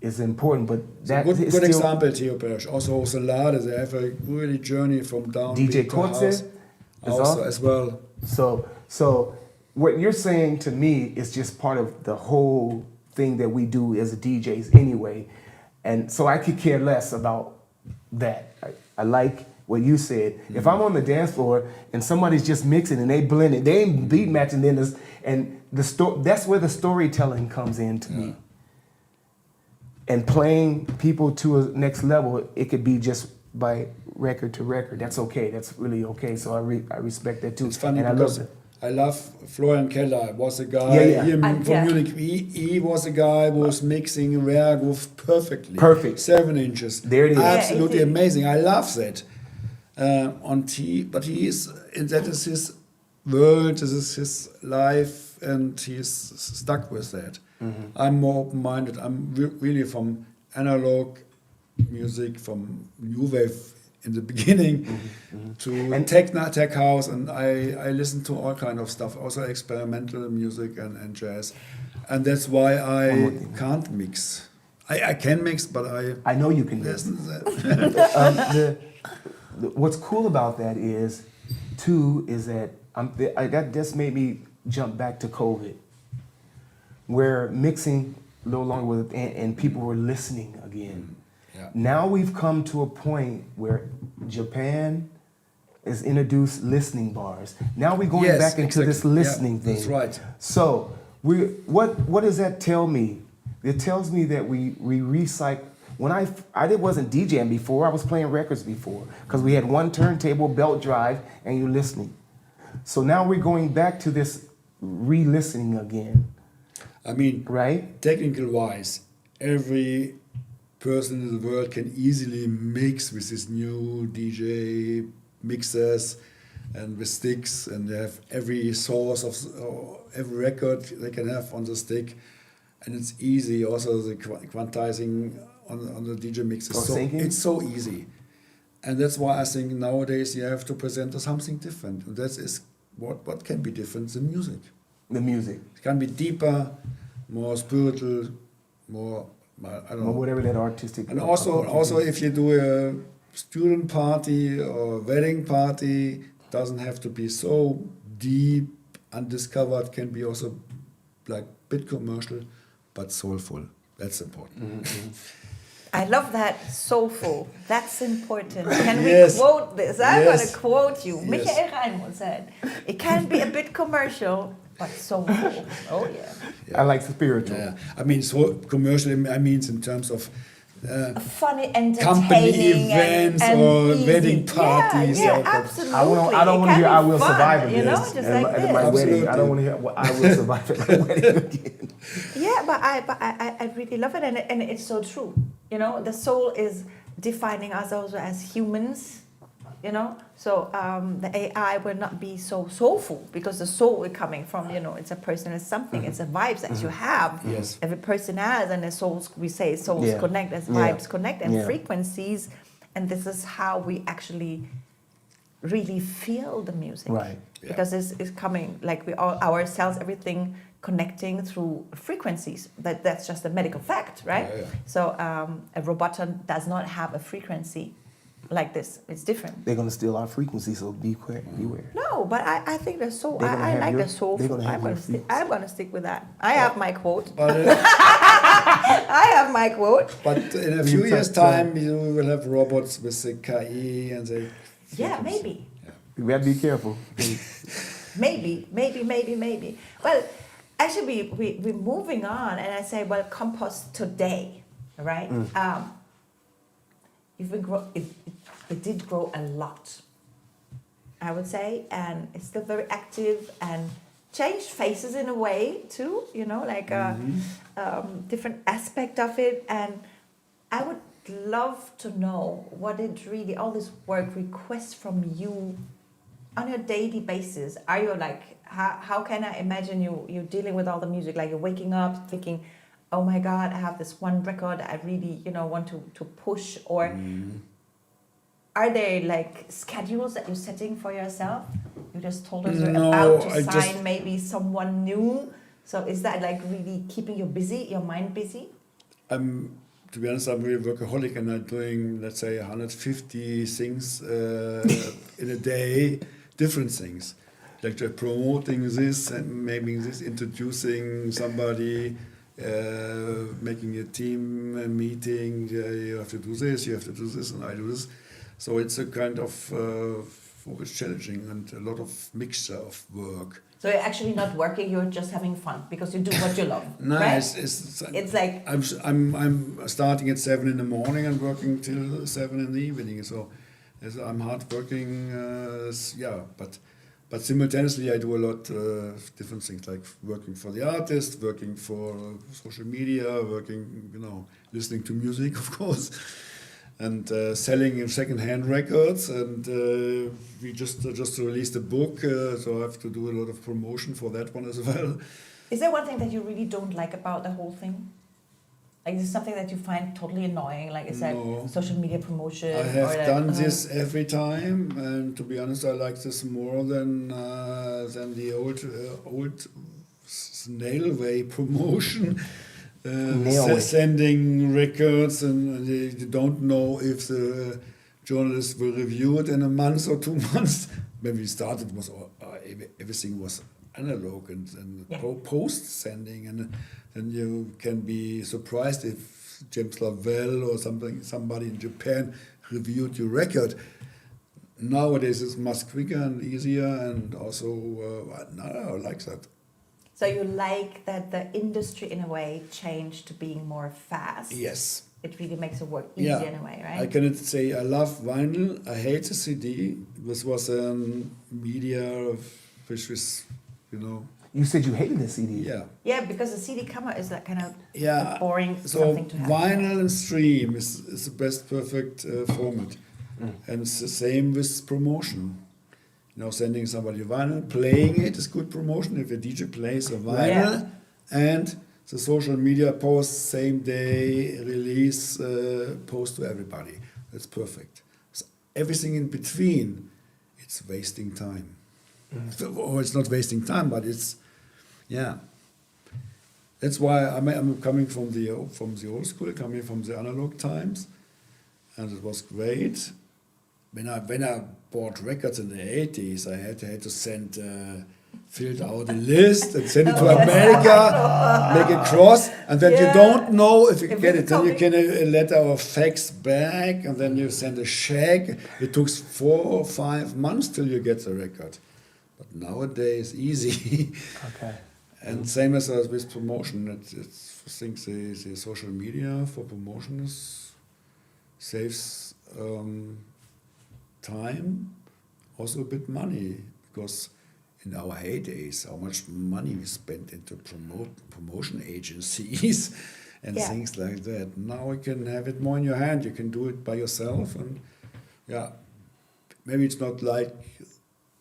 is important. But that is good example, Theo Parrish. Also, Solade, they have a really journey from down DJ Kotze also as well. So what you're saying to me is just part of the whole thing that we do as DJs anyway. And so I could care less about that. I like what you said. Mm-hmm. If I'm on the dance floor and somebody's just mixing and they blend it, they ain't beat matching, that's where the storytelling comes in to me. And playing people to a next level, it could be just by record to record. That's okay. That's really okay. So I respect that too. It's funny, and I love Florian Keller. Was a guy from Munich. He was a guy who was mixing rare groove perfectly. Perfect. 7 inches. There it is. Absolutely amazing. I love that. But he is, and that is his world. This is his life, and he's stuck with that. Mm-hmm. I'm more open-minded. I'm really from analog music, from new wave in the beginning to tech house, and I listen to all kind of stuff, also experimental music and jazz, and that's why I can't mix. I can mix, but I know you can mix. What's cool about that is that that just made me jump back to COVID, where mixing no longer was, and people were listening again. Yeah. Now we've come to a point where Japan has introduced listening bars. Now we're going back into this listening thing. That's right. So what does that tell me? It tells me that we recycle. When I wasn't DJing before, I was playing records before, because we had one turntable, belt drive, and you're listening. So now we're going back to this re-listening again. I mean, right? Technical wise, every person in the world can easily mix with this new DJ mixers and with sticks, and they have every source of every record they can have on the stick, and it's easy. Also, the quantizing on the DJ mix is it's so easy, and that's why I think nowadays you have to present something different. And that is what can be different. The music. The music. It can be deeper, more spiritual, more I don't know. Whatever that artistic. And also if you do a student party or wedding party, doesn't have to be so deep, undiscovered. Can be also like bit commercial, but soulful. That's important. Mm-hmm. I love that, soulful. That's important. Can we Yes. quote this? I'm Yes. going to quote you. Yes. Michael Reinboth said, it can be a bit commercial, but soulful. Oh, yeah. I like spiritual. Yeah, I mean, so commercial. I mean, in terms of Funny, entertaining, company events and or easy. wedding parties. Yeah, or- absolutely. I don't want to It can hear "I be Will fun, Survive" again. You know, just like at this. my wedding. I don't Absolutely. want to hear "I Will Survive" at my wedding again. Yeah, but I really love it, and it's so true. You know, the soul is defining us also as humans. You know, so the AI will not be so soulful, because the soul is coming from, you know, it's a person, it's something, it's a vibes that you have. Yes. Every person has, and the souls, we say souls Yeah. connect as Yeah. vibes connect and Yeah. frequencies, and this is how we actually really feel the music. Right. Yeah. Because it's coming, like we all ourselves, everything connecting through frequencies. That's just a medical fact, right? Yeah, yeah. So a robot does not have a frequency like this. It's different. They're gonna steal our frequency, so beware. No, but I think the soul. They're gonna I have like your- the soul. they're gonna have I'm gonna your stick. frequency. I'm gonna stick with that. I have my quote. But, I have my quote. but in a You few touch years' that. time, you will have robots with the KI and the. Yeah, maybe, We gotta be careful. maybe. Well, actually, we're moving on, and I say, well, Compost today, right? You've been it did grow a lot, I would say, and it's still very active and changed faces in a way too, you know, like a different aspect of it. And I would love to know what it really, all this work requests from you on a daily basis. Are you like, how can I imagine you dealing with all the music? Like you're waking up thinking, oh my God, I have this one record I really, you know, want to push, or are there like schedules that you're setting for yourself? You just told us you're No, about to I sign just- maybe someone new. So is that like really keeping you busy, your mind busy? To be honest, I'm really workaholic, and I'm doing, let's say, 150 things in a day, different things. Like just promoting this and maybe this, introducing somebody, making a team meeting. You have to do this, you have to do this, and I do this. So it's a kind of always challenging and a lot of mixture of work. So you're actually not working, you're just having fun because you do what you love, No, right? it's like... I'm starting at 7 in the morning and working till 7 in the evening. So I'm hard working, but simultaneously I do a lot of different things, like working for the artist, working for social media, working, listening to music, of course, and selling second-hand records. And we just released a book, so I have to do a lot of promotion for that one as well. Is there one thing that you really don't like about the whole thing? Like, is it something that you find totally annoying? Like, is that social media promotion? I have or done this every time, and to be honest, I like this more than the old snail way promotion. sending records, and they don't know if the journalist will review it in a month or 2 months. When we started, was everything was analog and post sending, and then you can be surprised if James Lavelle or somebody in Japan reviewed your record. Nowadays it's much quicker and easier, and also I like that. So you like that the industry in a way changed to being more fast? Yes. It really makes it work easier in a way, right? I cannot say I love vinyl. I hate the CD. This was a media which was, You said you hated the CD. Yeah. Yeah, because the CD cover is that kind of Yeah. boring So something to have. vinyl and stream is the best perfect format. And it's the same with promotion. Sending somebody a vinyl, playing it is good promotion. If a DJ plays a vinyl and the social media post, same day release, post to everybody. That's perfect. So everything in between, it's wasting time. Or it's not wasting time, but it's, That's why I'm coming from the old school, coming from the analog times, and it was great. When I bought records in the 80s, I had to send, filled out a list and send it to America, make a cross, and then you don't know if you get it. Then you get a letter or fax back, and then you send a check. It took 4 or 5 months till you get the record. But nowadays, easy. Okay. And same as with promotion. I think the social media for promotion saves time, also a bit money, because in our heydays, how much money we spent into promotion agencies and things like that. Now you can have it more in your hand. You can do it by yourself, and maybe it's not like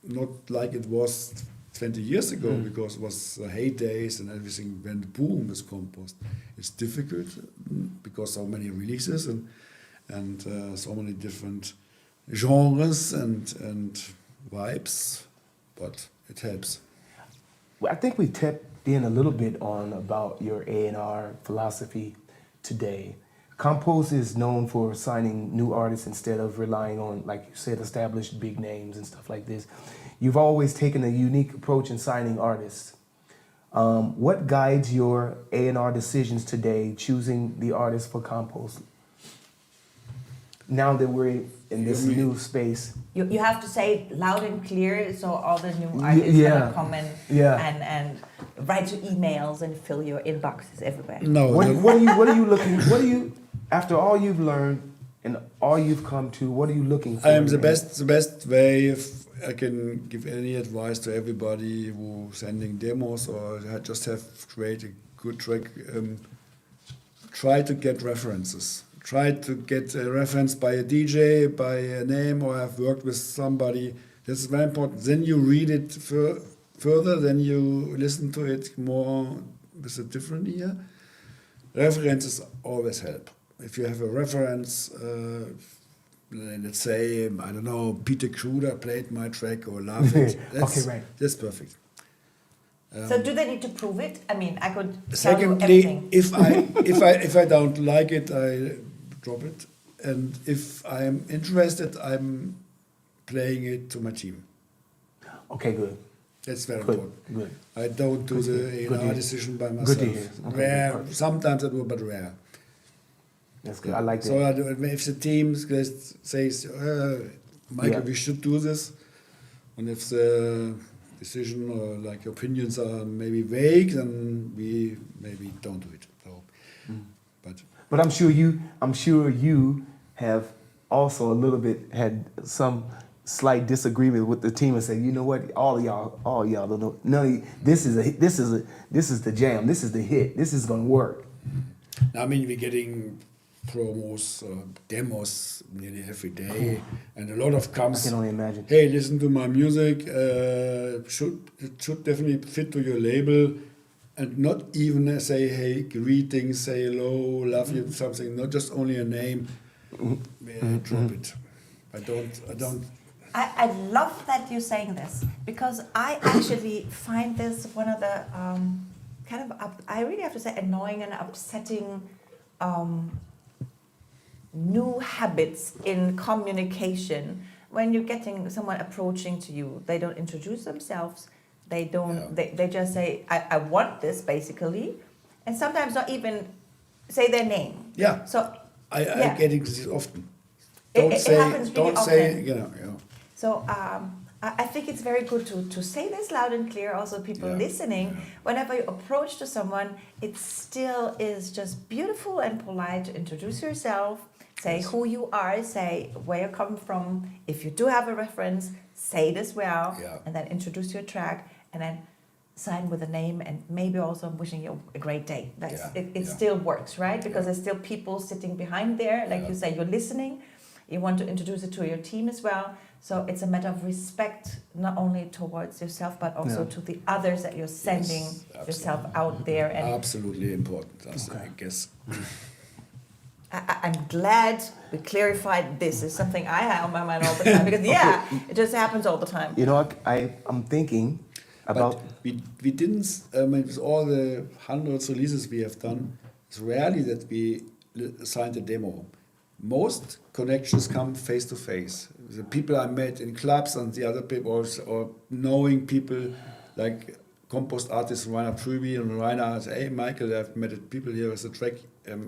it was 20 years ago, because it was heydays and everything went boom with Compost. It's difficult because so many releases and so many different genres and vibes, but it helps. Well, I think we tapped in a little bit on about your A&R philosophy today. Compost is known for signing new artists instead of relying on, like you said, established big names and stuff like this. You've always taken a unique approach in signing artists. What guides your A&R decisions today, choosing the artists for Compost? Now that we're in this new space. You have to say it loud and clear, so all the new artists gonna come in and write you emails and fill your inboxes everywhere. No. What are you looking? What are you, after all you've learned and all you've come to? What are you looking for? I am the best way. If I can give any advice to everybody who's sending demos or just have create a good track, try to get references. Try to get a reference by a DJ, by a name, or I've worked with somebody. This is very important. Then you read it further, then you listen to it more with a different ear. References always help. If you have a reference, let's say, I don't know, Peter Kruder played my track or love it. That's perfect. So do they need to prove it? I mean, I could tell you Secondly, everything. if I don't like it, I drop it. And if I'm interested, I'm playing it to my team. Okay, good. That's very important. Good. I don't do the A&R decision by myself. Good to hear. Okay, Rare. perfect. Sometimes I do, but rare. That's good. I like that. So if the team says, Michael, we should do this, and if the decision or like opinions are maybe vague, then we maybe don't do it. So, But I'm sure you have also a little bit had some slight disagreement with the team and say, you know what, all y'all don't know. No, this is the jam. This is the hit. This is gonna work. I mean, we're getting promos, demos nearly every day, and a lot of comes. I can only imagine. Hey, listen to my music. It should definitely fit to your label, and not even say, hey, greetings, say hello, love you, something. Not just only a name. Drop it. I don't. I love that you're saying this, because I actually find this one of the kind of I really have to say annoying and upsetting new habits in communication. When you're getting someone approaching to you, they don't introduce themselves. They don't. They just say, "I want this," basically, and sometimes not even say their name. Yeah. So I get it this often. It happens really Don't say, often. you know. So I think it's very good to say this loud and clear. Also, people listening, whenever you approach to someone, it still is just beautiful and polite to introduce yourself. Say who you are, say where you come from. If you do have a reference, say it as well, and then introduce your track, and then sign with a name, and maybe also wishing you a great day. It still works, right? Because there's still people sitting behind there. Like you say, you're listening. You want to introduce it to your team as well. So it's a matter of respect, not only towards yourself, but also to the others that you're sending yourself out there. And absolutely important, I guess. I'm glad we clarified this. Is something I have on my mind all the time because it just happens all the time. You know, I'm thinking about. But we didn't. With all the hundreds of releases we have done, it's rarely that we signed a demo. Most connections come face to face. The people I met in clubs and the other people, or knowing people like Compost artist Rainer Trüby, and Rainer said, "Hey Michael, I've met people here with a track.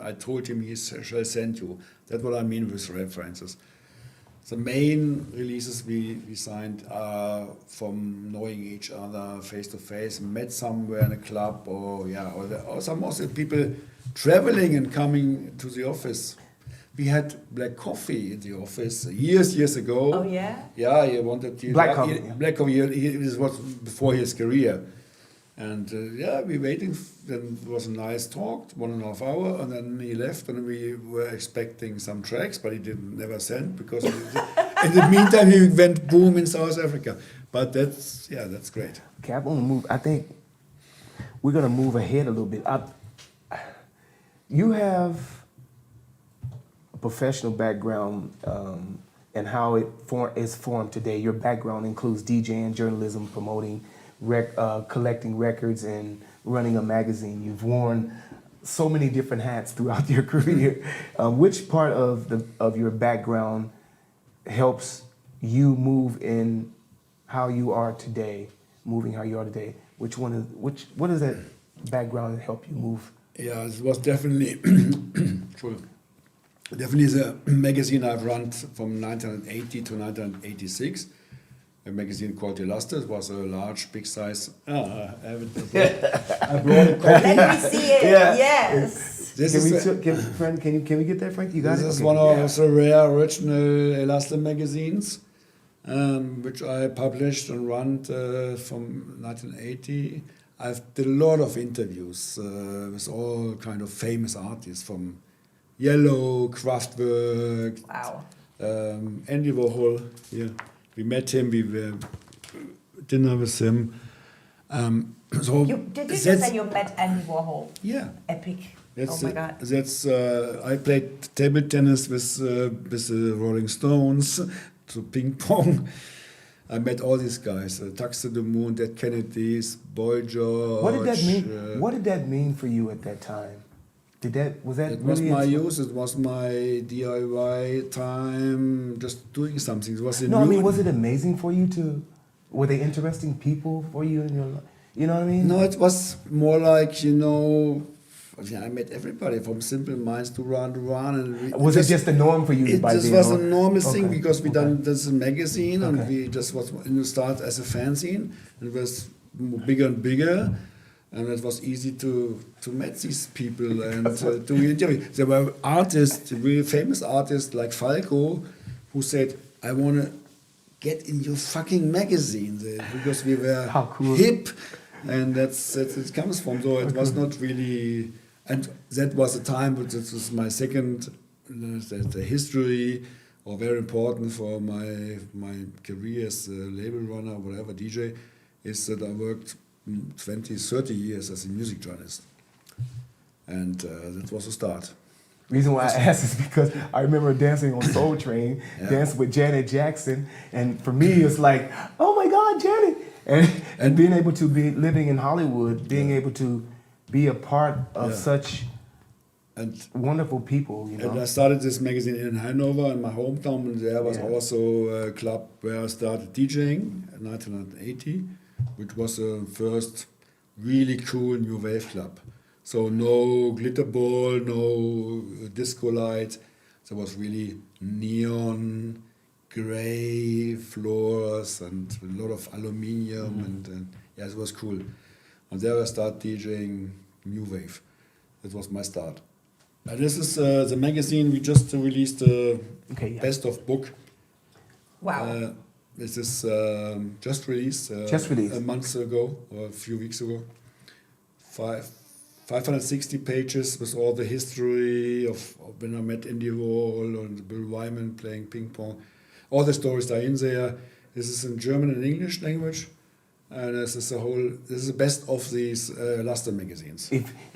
I told him he shall send you." That's what I mean with references. The main releases we signed are from knowing each other face to face, met somewhere in a club, or some also people traveling and coming to the office. We had black coffee in the office years ago. Oh yeah? Yeah, he wanted Black coffee. Black coffee. This was before his career. And we waiting. Then it was a nice talk, 1.5 hours, and then he left. And we were expecting some tracks, but he never sent because in the meantime he went boom in South Africa. But that's great. Okay, I want to move. I think we're gonna move ahead a little bit. You have a professional background and how it is formed today. Your background includes DJing, journalism, promoting, collecting records, and running a magazine. You've worn so many different hats throughout your career. Which part of your background helps you move in how you are today? Moving how you are today. What does that background help you move? Yeah, it was definitely definitely the magazine I've run from 1980 to 1986. A magazine called Illustrated. It was a large, big size. I brought a copy. Let me see it. Yes. Can we get that, Frank? You got this it? is Okay. one of the rare original Illustrated magazines, which I published and ran from 1980. I've did a lot of interviews with all kind of famous artists from Yellow, Kraftwerk, Andy Warhol. Yeah, we met him. We were dinner with him. Did you just say you met Andy Warhol? Yeah. Epic. That's oh my God. That's I played table tennis with the Rolling Stones, to ping pong. I met all these guys: Tax to the Moon, Dead Kennedys, Boy George. What did that mean? What did that mean for you at that time? Was that It really was my use. It was my DIY time, just doing something. It was was it amazing for you to? Were they interesting people for you in your life? You know what I mean? No, it was more like, I met everybody from Simple Minds to Run. And was it just the norm for you? It just was a normal thing because we done this magazine and we just was start as a fanzine and it was bigger and bigger. And it was easy to meet these people and to interview. There were artists, really famous artists like Falco, who said, "I want to get in your fucking magazine," because we were hip, and that's it comes from. So it was not really, and that was a time. But this was my second, the history, or very important for my career as a label runner, whatever DJ, is that I worked 20, 30 years as a music journalist. And that was a start. Reason why I asked is because I remember dancing on Soul Train, dancing with Janet Jackson, and for me it's like, oh my God, Janet! And being able to be living in Hollywood, being able to be a part of Yeah. such And wonderful people, you And I know. started this magazine in Hanover, in my hometown, and there was Yeah. also a club where I started DJing in 1980, which was the first really cool new wave club. So no glitter ball, no disco lights. There was really neon, gray floors and a lot of aluminium, and yeah, it was cool. And there I started DJing new wave. That was my start. And this is the magazine we just released, Okay, yeah. Best of Book. Wow. This is just released. Just released. A month ago or a few weeks ago. 560 pages with all the history of when I met Andy Warhol and Bill Wyman playing ping pong. All the stories are in there. This is in German and English language. And this is the best of these Luster magazines.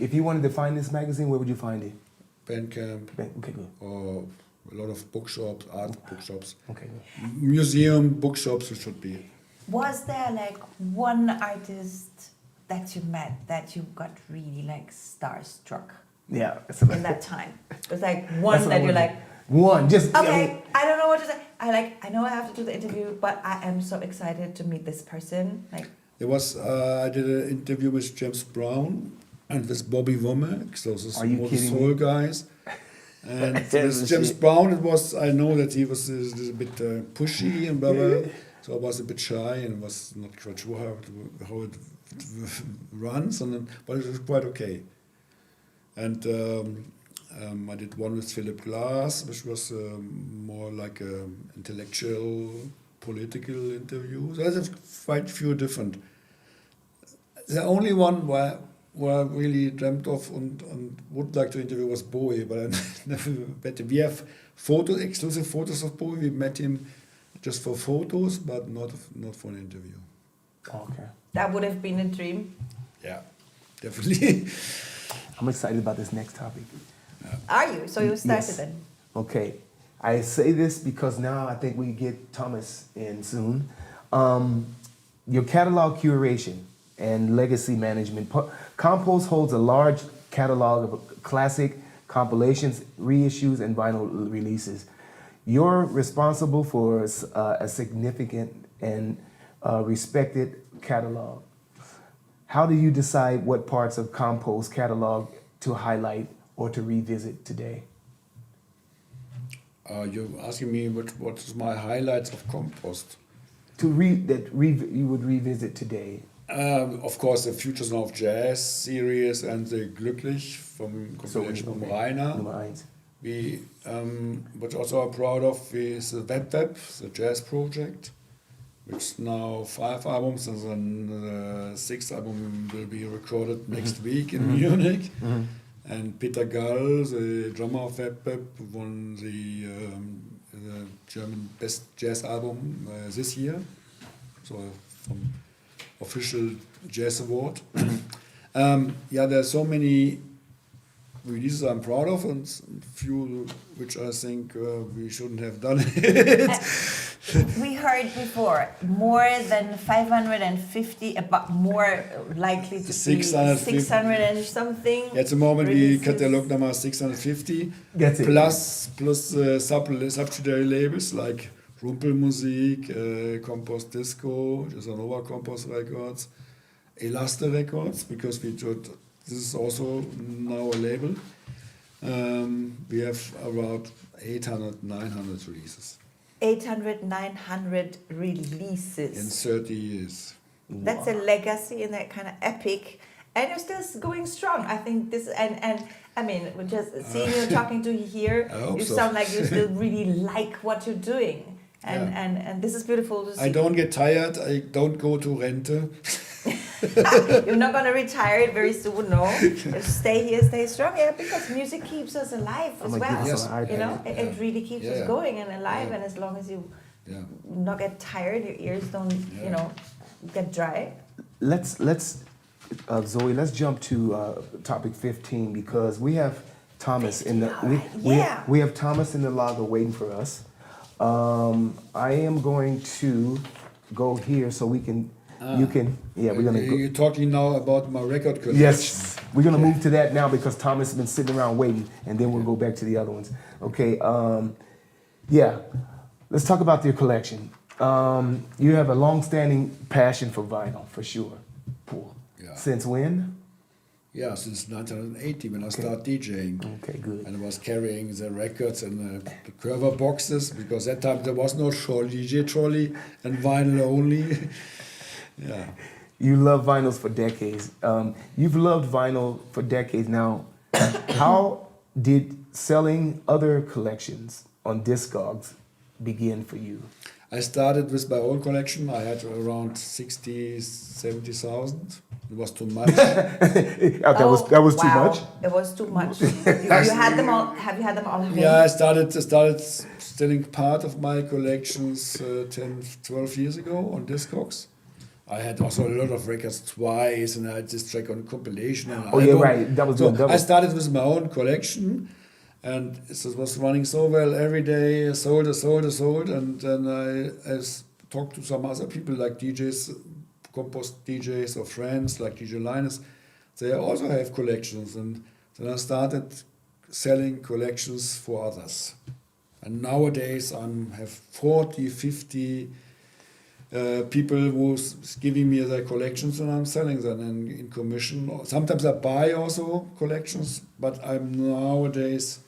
If you wanted to find this magazine, where would you find it? Bandcamp, Okay, good. or a lot of bookshops, art bookshops, Okay, good. museum bookshops, it should be. Was there like one artist that you met that you got really like starstruck Yeah. in that time? It was like one that you're like, one, just okay, I don't know what to say. I know I have to do the interview, but I am so excited to meet this person. Like, There was I did an interview with James Brown and with Bobby Womack, so those Are you more the kidding soul me? guys. And Yes, with James shit. Brown, I know that he was a bit pushy and blah blah. So I was a bit shy and was not quite sure how it runs, but it was quite okay. And I did one with Philip Glass, which was more like an intellectual, political interview. So there's quite a few different. The only one where I really dreamt of and would like to interview was Bowie, but I never met him. We have exclusive photos of Bowie. We met him just for photos, but not for an interview. Okay. that would have been a dream. Yeah, definitely. I'm excited about this next topic. Are you? So you started Yes. then? Okay. I say this because now I think we get Thomas in soon. Your catalog curation and legacy management. Compost holds a large catalog of classic compilations, reissues, and vinyl releases. You're responsible for a significant and respected catalog. How do you decide what parts of Compost catalog to highlight or to revisit today? You're asking me what is my highlights of Compost. You would revisit today. Of course, the Futures of Jazz series and the Glücklich from compilation from Rainer. Nummer 1. We, but also are proud of is the Web, the jazz project, which now 5 albums, and then the 6th album will be recorded next week in Munich. And Peter Gall, the drummer of Web, won the German Best Jazz Album this year, so from official jazz award. Yeah, there are so many releases I'm proud of, and few which I think we shouldn't have done it. We heard before more than 550, about more likely to be 650. 600 and something. At the moment, we releases. catalog number 650. That's it. Plus subsidiary labels like Rumpelmusik, Compost Disco, Casanova Compost Records, Elaste Records, because this is also now a label. We have around 800, 900 releases 800, 900 releases. in 30 years. That's a legacy and that kind of epic. And you're still going strong. I think this, and I mean, just seeing you talking to you here, I hope you so. sound like you still really like what you're doing. And, Yeah. and this is beautiful to see. I don't get tired, I don't go to Rente. You're not going to retire very soon, no. Stay here, stay strong. Yeah, because music keeps us alive as I'm gonna give well. this an You know, iPad. it really keeps us Yeah. going and alive. Yeah. And as long as you Yeah. not get tired, your ears don't, you Yeah. know, get dry. Let's Zoe. Let's jump to topic 15 because we have Thomas in the 15, all right. we have Thomas in the logger waiting for us. I am going to go here so we can. You can. Yeah, we're gonna go. You're talking now about my record collection. Yes. We're gonna move to that now because Thomas has been sitting around waiting, and then we'll go back to the other ones. Okay. Yeah. Let's talk about your collection. You have a long-standing passion for vinyl, for sure. Paul. Yeah. Since when? Yeah, since 1980 when I started DJing. Okay, good. And I was carrying the records in the curver boxes because that time there was no DJ trolley and vinyl only. Yeah. You love vinyls for decades. You've loved vinyl for decades now. How did selling other collections on Discogs begin for you? I started with my own collection. I had around 70,000. It was too much. That was too wow. much. It was too much. You had them all. Have you had them all? Yeah, I started selling part of my collections 10, 12 years ago on Discogs. I had also a lot of records twice, and I had this track on compilation. And Yeah, right. That was so double. I started with my own collection, and it was running so well every day. Sold, and then I talked to some other people like DJs, Compost DJs or friends like DJ Linus. They also have collections, and then I started selling collections for others. And nowadays I have 40, 50 people who's giving me their collections and I'm selling them in commission. Sometimes I buy also collections, but I'm nowadays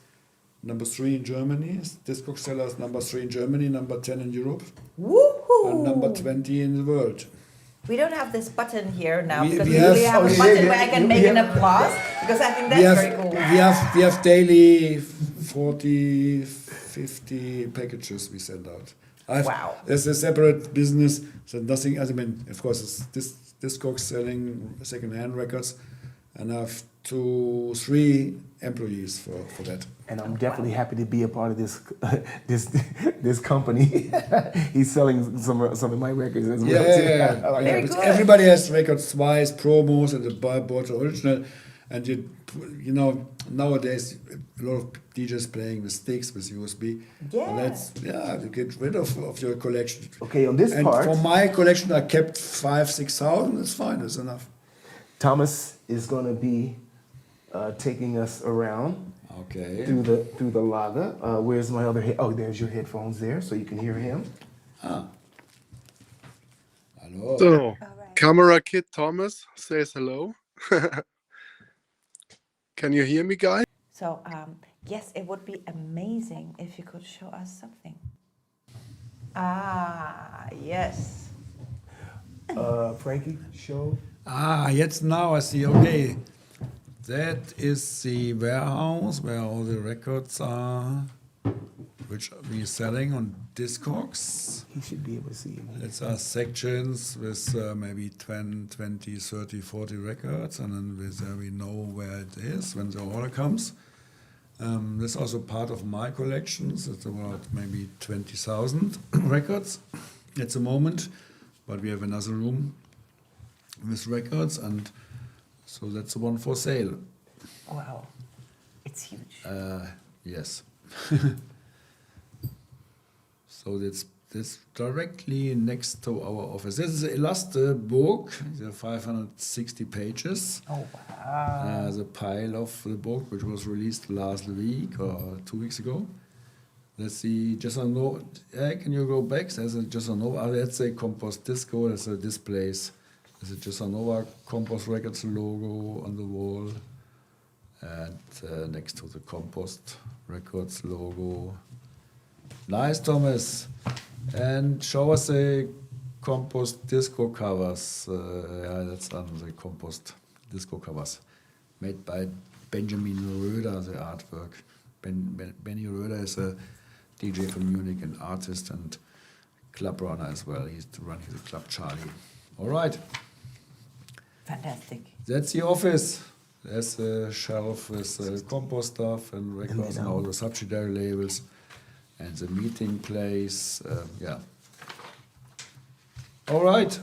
number 3 in Germany. Discog sellers number 3 in Germany, number 10 in Europe, Woohoo! and number 20 in the world. We don't have this button here now We- because we we usually have- have a button where I can make an applause because I think that's very cool. We have daily 40, 50 packages we send out. Wow. There's a separate business, so nothing. I mean, of course, it's Discogs selling second-hand records, and I have 2, 3 employees for that. And I'm definitely happy to be a part of this company. He's selling some of my records as well. Yeah, I like Very that. good. everybody has records twice, promos, and the bought the original. And you know, nowadays a lot of DJs playing with sticks, with USB. Yeah. And that's to get rid of your collection. Okay, on this And part, for my collection, I kept 5,000-6,000. It's fine. It's enough. Thomas is going to be taking us around Okay. through the lager. Where's my other head? Oh, there's your headphones there, so you can hear him. Hello. So, Camera Kid Thomas says hello. Can you hear me, guys? So, yes, it would be amazing if you could show us something. Ah, yes. Frankie, show. Jetzt now I see. Okay. That is the warehouse where all the records are, which we're selling on Discogs. He should be able to see him. It's sections with maybe 20, 30, 40 records, and then we know where it is when the order comes. That's also part of my collections. It's about maybe 20,000 records at the moment, but we have another room with records, and so that's the one for sale. Wow. It's huge. Yes. So that's directly next to our office. This is a last book. There are 560 pages. Oh, wow. The pile of the book, which was released last week or 2 weeks ago. That's the Just or No. Can you go back? There's a Just or No. That's a Compost Disco. That's a displays. There's a Just or No Compost Records logo on the wall. And next to the Compost Records logo. Nice, Thomas. And show us the Compost Disco covers. That's on the Compost Disco covers. Made by Benjamin Röder, the artwork. Benny Röder is a DJ from Munich, an artist and club runner as well. He's running the Club Charlie. All right. Fantastic. That's the office. There's a shelf with Compost stuff and records and all the subsidiary labels. And the meeting place, All right.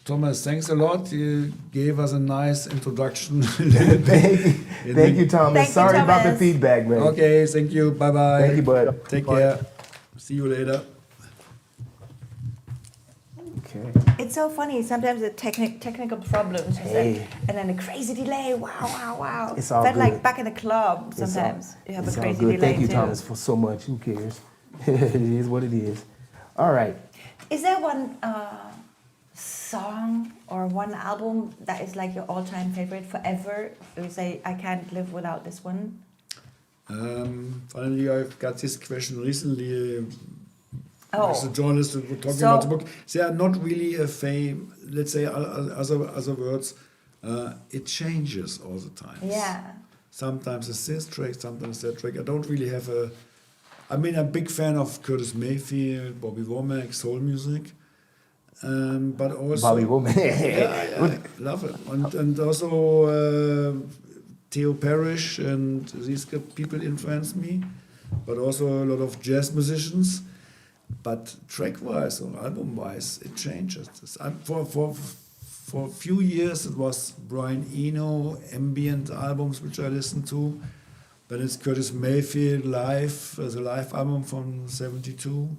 Thomas, thanks a lot. You gave us a nice introduction. Thank you, Thomas. Thank you, Sorry about the Thomas. feedback, man. Okay, thank you. Bye-bye. Thank you, bud. Take care. See you later. Okay. It's so funny. Sometimes the technical problems, Hey. and then a crazy delay. Wow. It's all Felt good. like back in the club. It's all- Sometimes you have a it's all crazy good. delay Thank you, too. Thomas, for so much. Who cares? It is what it is. All right. Is there one song or one album that is like your all-time favorite forever? You say, I can't live without this one. Finally, I've got this question recently. Oh. As a journalist, we're talking So- about the book. They are not really a fame. Let's say other words. It changes all the time. Yeah. Sometimes it's this track, sometimes that track. I don't really have a. I mean, I'm a big fan of Curtis Mayfield, Bobby Womack, soul music, but also Bobby Womack. yeah, love it, and also Theo Parrish and these people influence me, but also a lot of jazz musicians. But track-wise or album-wise, it changes. For a few years, it was Brian Eno ambient albums which I listened to. Then it's Curtis Mayfield live, the live album from '72.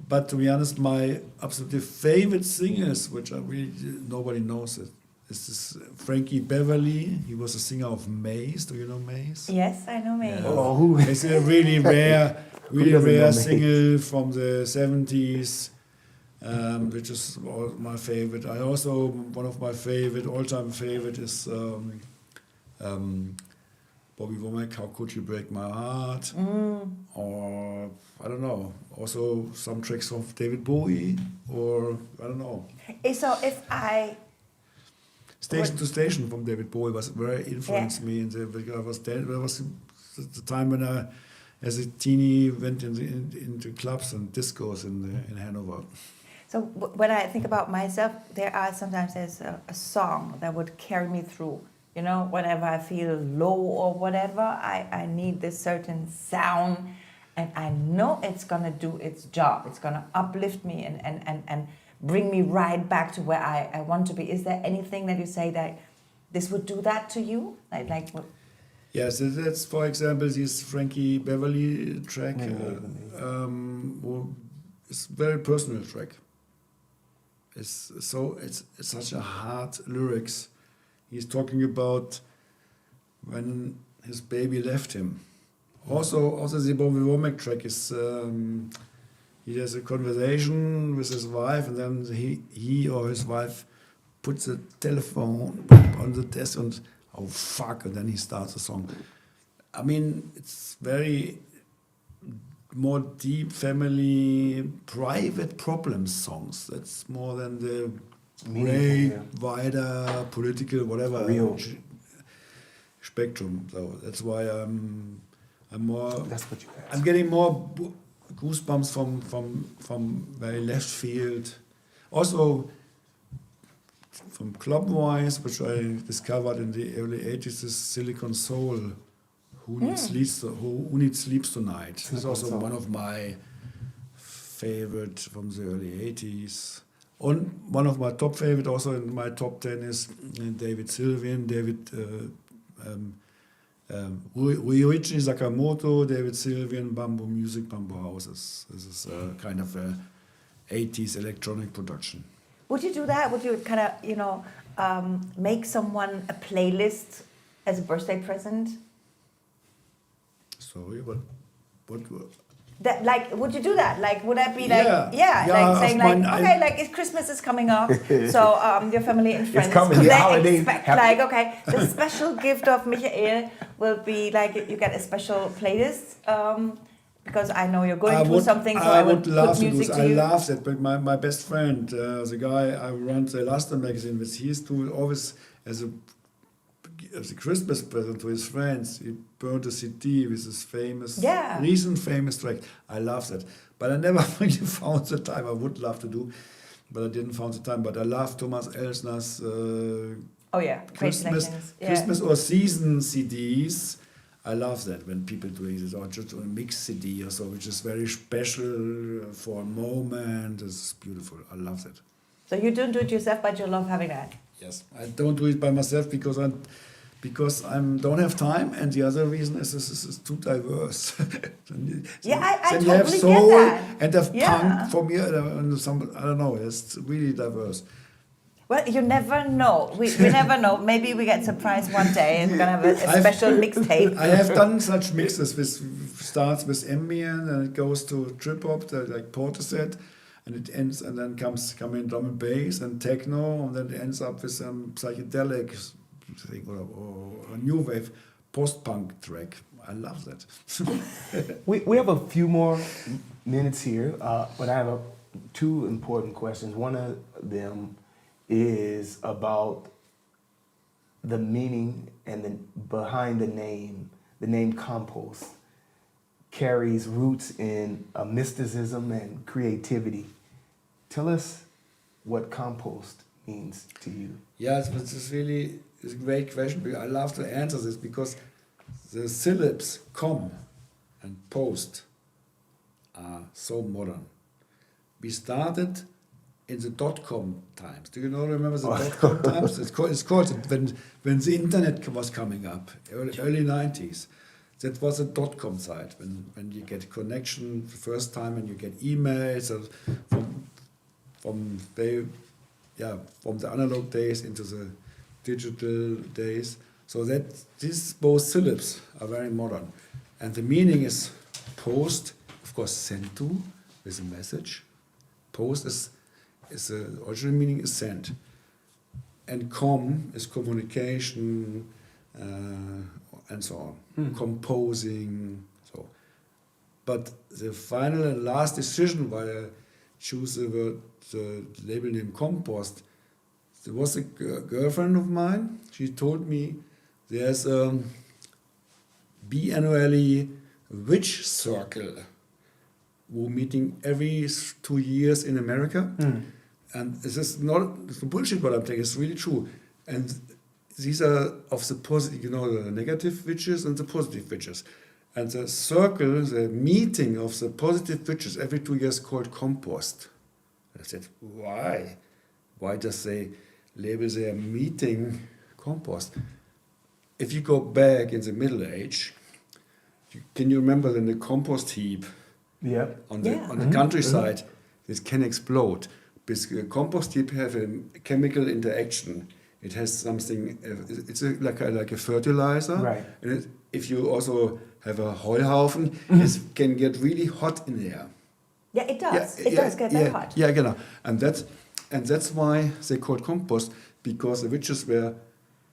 But to be honest, my absolutely favorite singers, which I really nobody knows it, is this Frankie Beverly. He was a singer of Maze. Do you know Maze? Yes, I know me. Yeah. Oh, who? It's a really rare doesn't know Maze? singer from the '70s, which is my favorite. I also one of my favorite all-time favorite is Bobby Womack. How Could You Break My Heart? Or I don't know. Also some tracks of David Bowie, or I don't know. So if I Station to Station from David Bowie was very influenced me. Because I was there. That was the time when I, as a teenie, went into clubs and discos in Hanover. So when I think about myself, there's a song that would carry me through. You know, whenever I feel low or whatever, I need this certain sound, and I know it's gonna do its job. It's gonna uplift me and bring me right back to where I want to be. Is there anything that you say that this would do that to you? Like what? Yes, that's for example this Frankie Beverly track. It's a very personal track. It's such a hard lyrics. He's talking about when his baby left him. Also the Bobby Womack track is he has a conversation with his wife, and then he or his wife puts the telephone on the desk and oh fuck, and then he starts the song. I mean, it's very more deep family, private problems songs. That's more than the great, wider, political, whatever Real. spectrum. So that's why I'm more. That's what you asked. I'm getting more goosebumps from very left field. Also, from club-wise, which I discovered in the early '80s, is Silicon Soul. Who needs sleeps tonight? It's Silicon also Soul. one of my favorite from the early '80s. And one of my top favorite, also in my top 10, is David Sylvian, Ryuichi Sakamoto, David Sylvian, Bamboo Music, Bamboo Houses. This is kind of a 80s electronic production. Would you do that? Would you kind of, make someone a playlist as a birthday present? Sorry, what? That, like, would you do that? Like, would that be like, Yeah. like saying like, mine, okay, like it's Christmas is coming up, so your family and friends, coming, could the they holidays expect have- like, okay, the special gift of Michael will be like you get a special playlist, because I know you're going through something, so I would love put to do music this. to I you. love that, but my best friend, the guy I run the Luster magazine with, he used to always, as a Christmas present to his friends, he burned a CD with his recent famous track. I love that. But I never really found the time. I would love to do, but I didn't find the time. But I love Thomas Elsner's Great selections. Yeah. Christmas or season CDs. I love that when people do it, or just a mix CD or so, which is very special for a moment. It's beautiful. I love that. So you don't do it yourself, but you love having that. Yes, I don't do it by myself because because I don't have time, and the other reason is this is too diverse. Then I you have totally get soul that. and have Yeah. punk for me, and some, I don't know, it's really diverse. Well, you never know. We never know. Maybe we get surprised one day and we're going to have a special mixtape. I have done such mixes with starts with ambient and it goes to trip hop, like Portishead, and it ends and then come in drum and bass and techno, and then it ends up with some psychedelic thing or a new wave post-punk track. I love that. We have a few more minutes here, but I have two important questions. One of them is about the meaning and behind the name. The name Compost carries roots in mysticism and creativity. Tell us what compost means to you. Yeah, it's really a great question. I love to answer this because the syllables com and post are so modern. We started in the .com times. Do you remember the .com times? It's called when the internet was coming up, early 90s. That was a .com site when you get connection the first time and you get emails from the analog days into the digital days. So that these both syllables are very modern, and the meaning is post, of course, sent to with a message. Post is the original meaning is sent, and com is communication and so on, composing. So, but the final and last decision why I choose the label name Compost, there was a girlfriend of mine. She told me there's a biannually witch circle we're meeting every 2 years in America. And this is not it's bullshit what I'm saying, it's really true. And these are of the positive, the negative witches and the positive witches. And the circle, the meeting of the positive witches every 2 years called Compost. I said, why? Why does they label their meeting Compost? If you go back in the Middle Age, can you remember in the compost heap on the countryside, this can explode. Because the compost heap have a chemical interaction. It has something, it's like a fertilizer. Right. And if you also have a Heuhaufen, it can get really hot in there. Yeah, it does. It does get very hot. Yeah, genau. And that's why they called compost, because the witches were,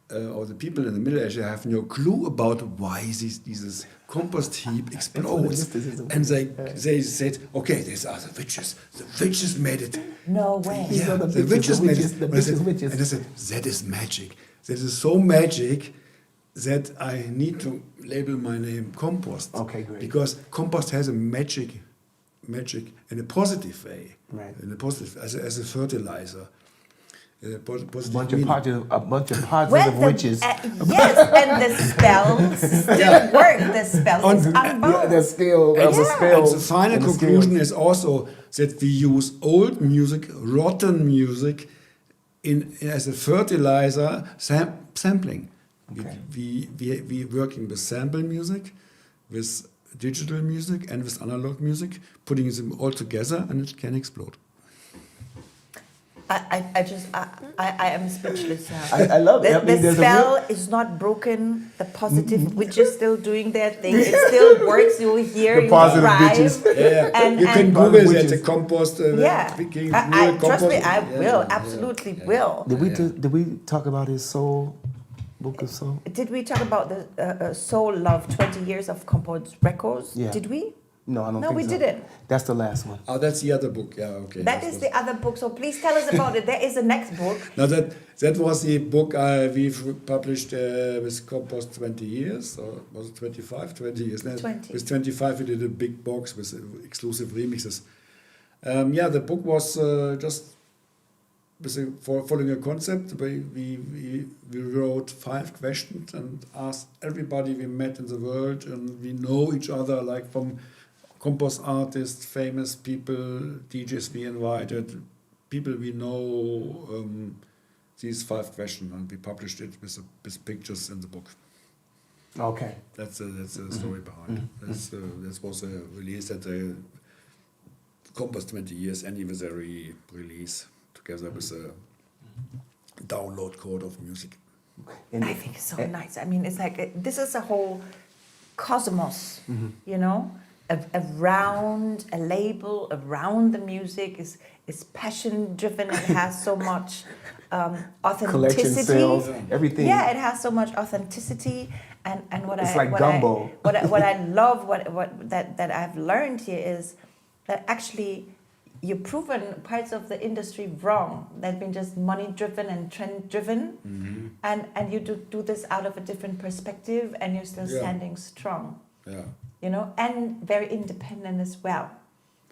or the people in the Middle Ages have no clue about why this compost heap explodes. And they said, okay, these are the witches. The witches made it. No way. Yeah, the witches made it. And they said, that is magic. That is so magic that I need to label my name Compost. Okay, great. Because compost has a magic in a positive way. Right. In a positive, as a fertilizer. A bunch of positive Well, witches. Yes, and the spells still work. The spell is unbound. The skill of the And spells. the final conclusion is also that we use old music, rotten music, as a fertilizer sampling. Okay. We working with sample music, with digital music, and with analog music, putting them all together, and it can explode. I am speechless now. I love it. The spell is not broken. The positive witches still doing their thing. It still works. You hear, you positive thrive. witches. Yeah. You can Google that, the compost. Trust me, I will. Absolutely will. Did we talk about his soul? Book of Soul? Did we talk about the Soul Love 20 years of Compost Records? Yeah. Did we? No, I don't think so. No, we didn't. That's the last one. Oh, that's the other book. Yeah, okay. That is the other book. So please tell us about it. There is a next book. Now that was the book we've published with Compost 20 years, or was it 25? 20 years. 20. With 25 we did a big box with exclusive remixes. The book was just following a concept. We wrote 5 questions and asked everybody we met in the world, and we know each other, like from compost artists, famous people, DJs we invited, people we know, these 5 questions, and we published it with pictures in the book. Okay. That's the story behind it. This was a release at the Compost 20 years anniversary release, together with a download code of music. And I think it's so nice. I mean, it's like this is a whole cosmos, you know, around a label, around the music is passion driven. It has so much collection authenticity. sales, everything. Yeah, it has so much authenticity, and what It's I like what gumbo. what I love what that I've learned here is that actually you've proven parts of the industry wrong. They've been just money driven and trend driven, and you do this out of a different perspective, and you're still standing strong. Yeah. You know, and very independent as well.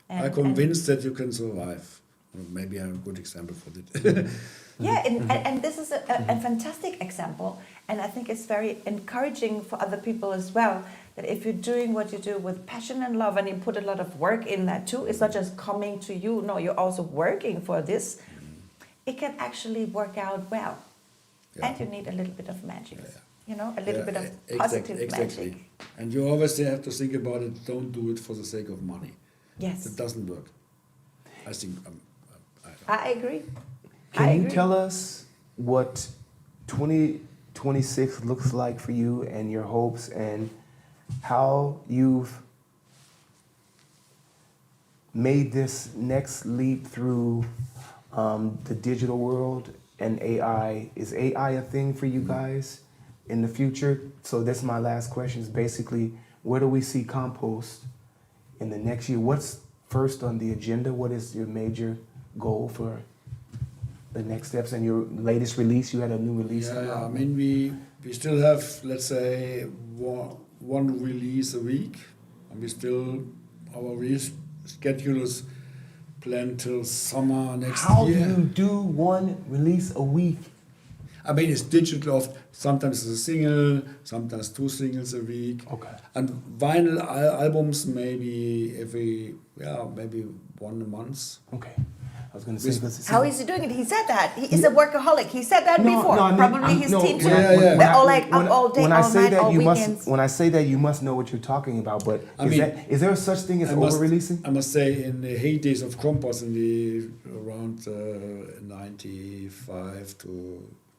I'm convinced that you can survive. Maybe I'm a good example for it. Yeah, and this is a fantastic example, and I think it's very encouraging for other people as well, that if you're doing what you do with passion and love, and you put a lot of work in that too, it's not just coming to you, no, you're also working for this, it can actually work out well. Yeah. And you need a little bit of magic, Yeah. you know, a little bit of Exactly, positive exactly. magic. And you always have to think about it, don't do it for the sake of money. Yes, It doesn't work. I think I agree. Can you tell us what 2026 looks like for you and your hopes, and how you've made this next leap through the digital world and AI? Is AI a thing for you guys in the future? So that's my last question, is basically, where do we see Compost in the next year? What's first on the agenda? What is your major goal for the next steps? And your latest release, you had a new release. I mean, we still have, let's say, one release a week, and our release schedule is planned till summer next How year. do you do one release a week? I mean, it's digital. Sometimes it's a single, sometimes 2 singles a week. Okay. And vinyl albums maybe maybe 1 a month. Okay. I was going to say, because How is he doing it? He said that. He is a workaholic. He said that before. I mean, Probably his no, team too. yeah. They're all like up all day, when I all say night, that, all you weekends. when I say that, you must know what you're talking about. But is there such thing as I must- over-releasing? I must say, in the heydays of Compost, in the around 95 to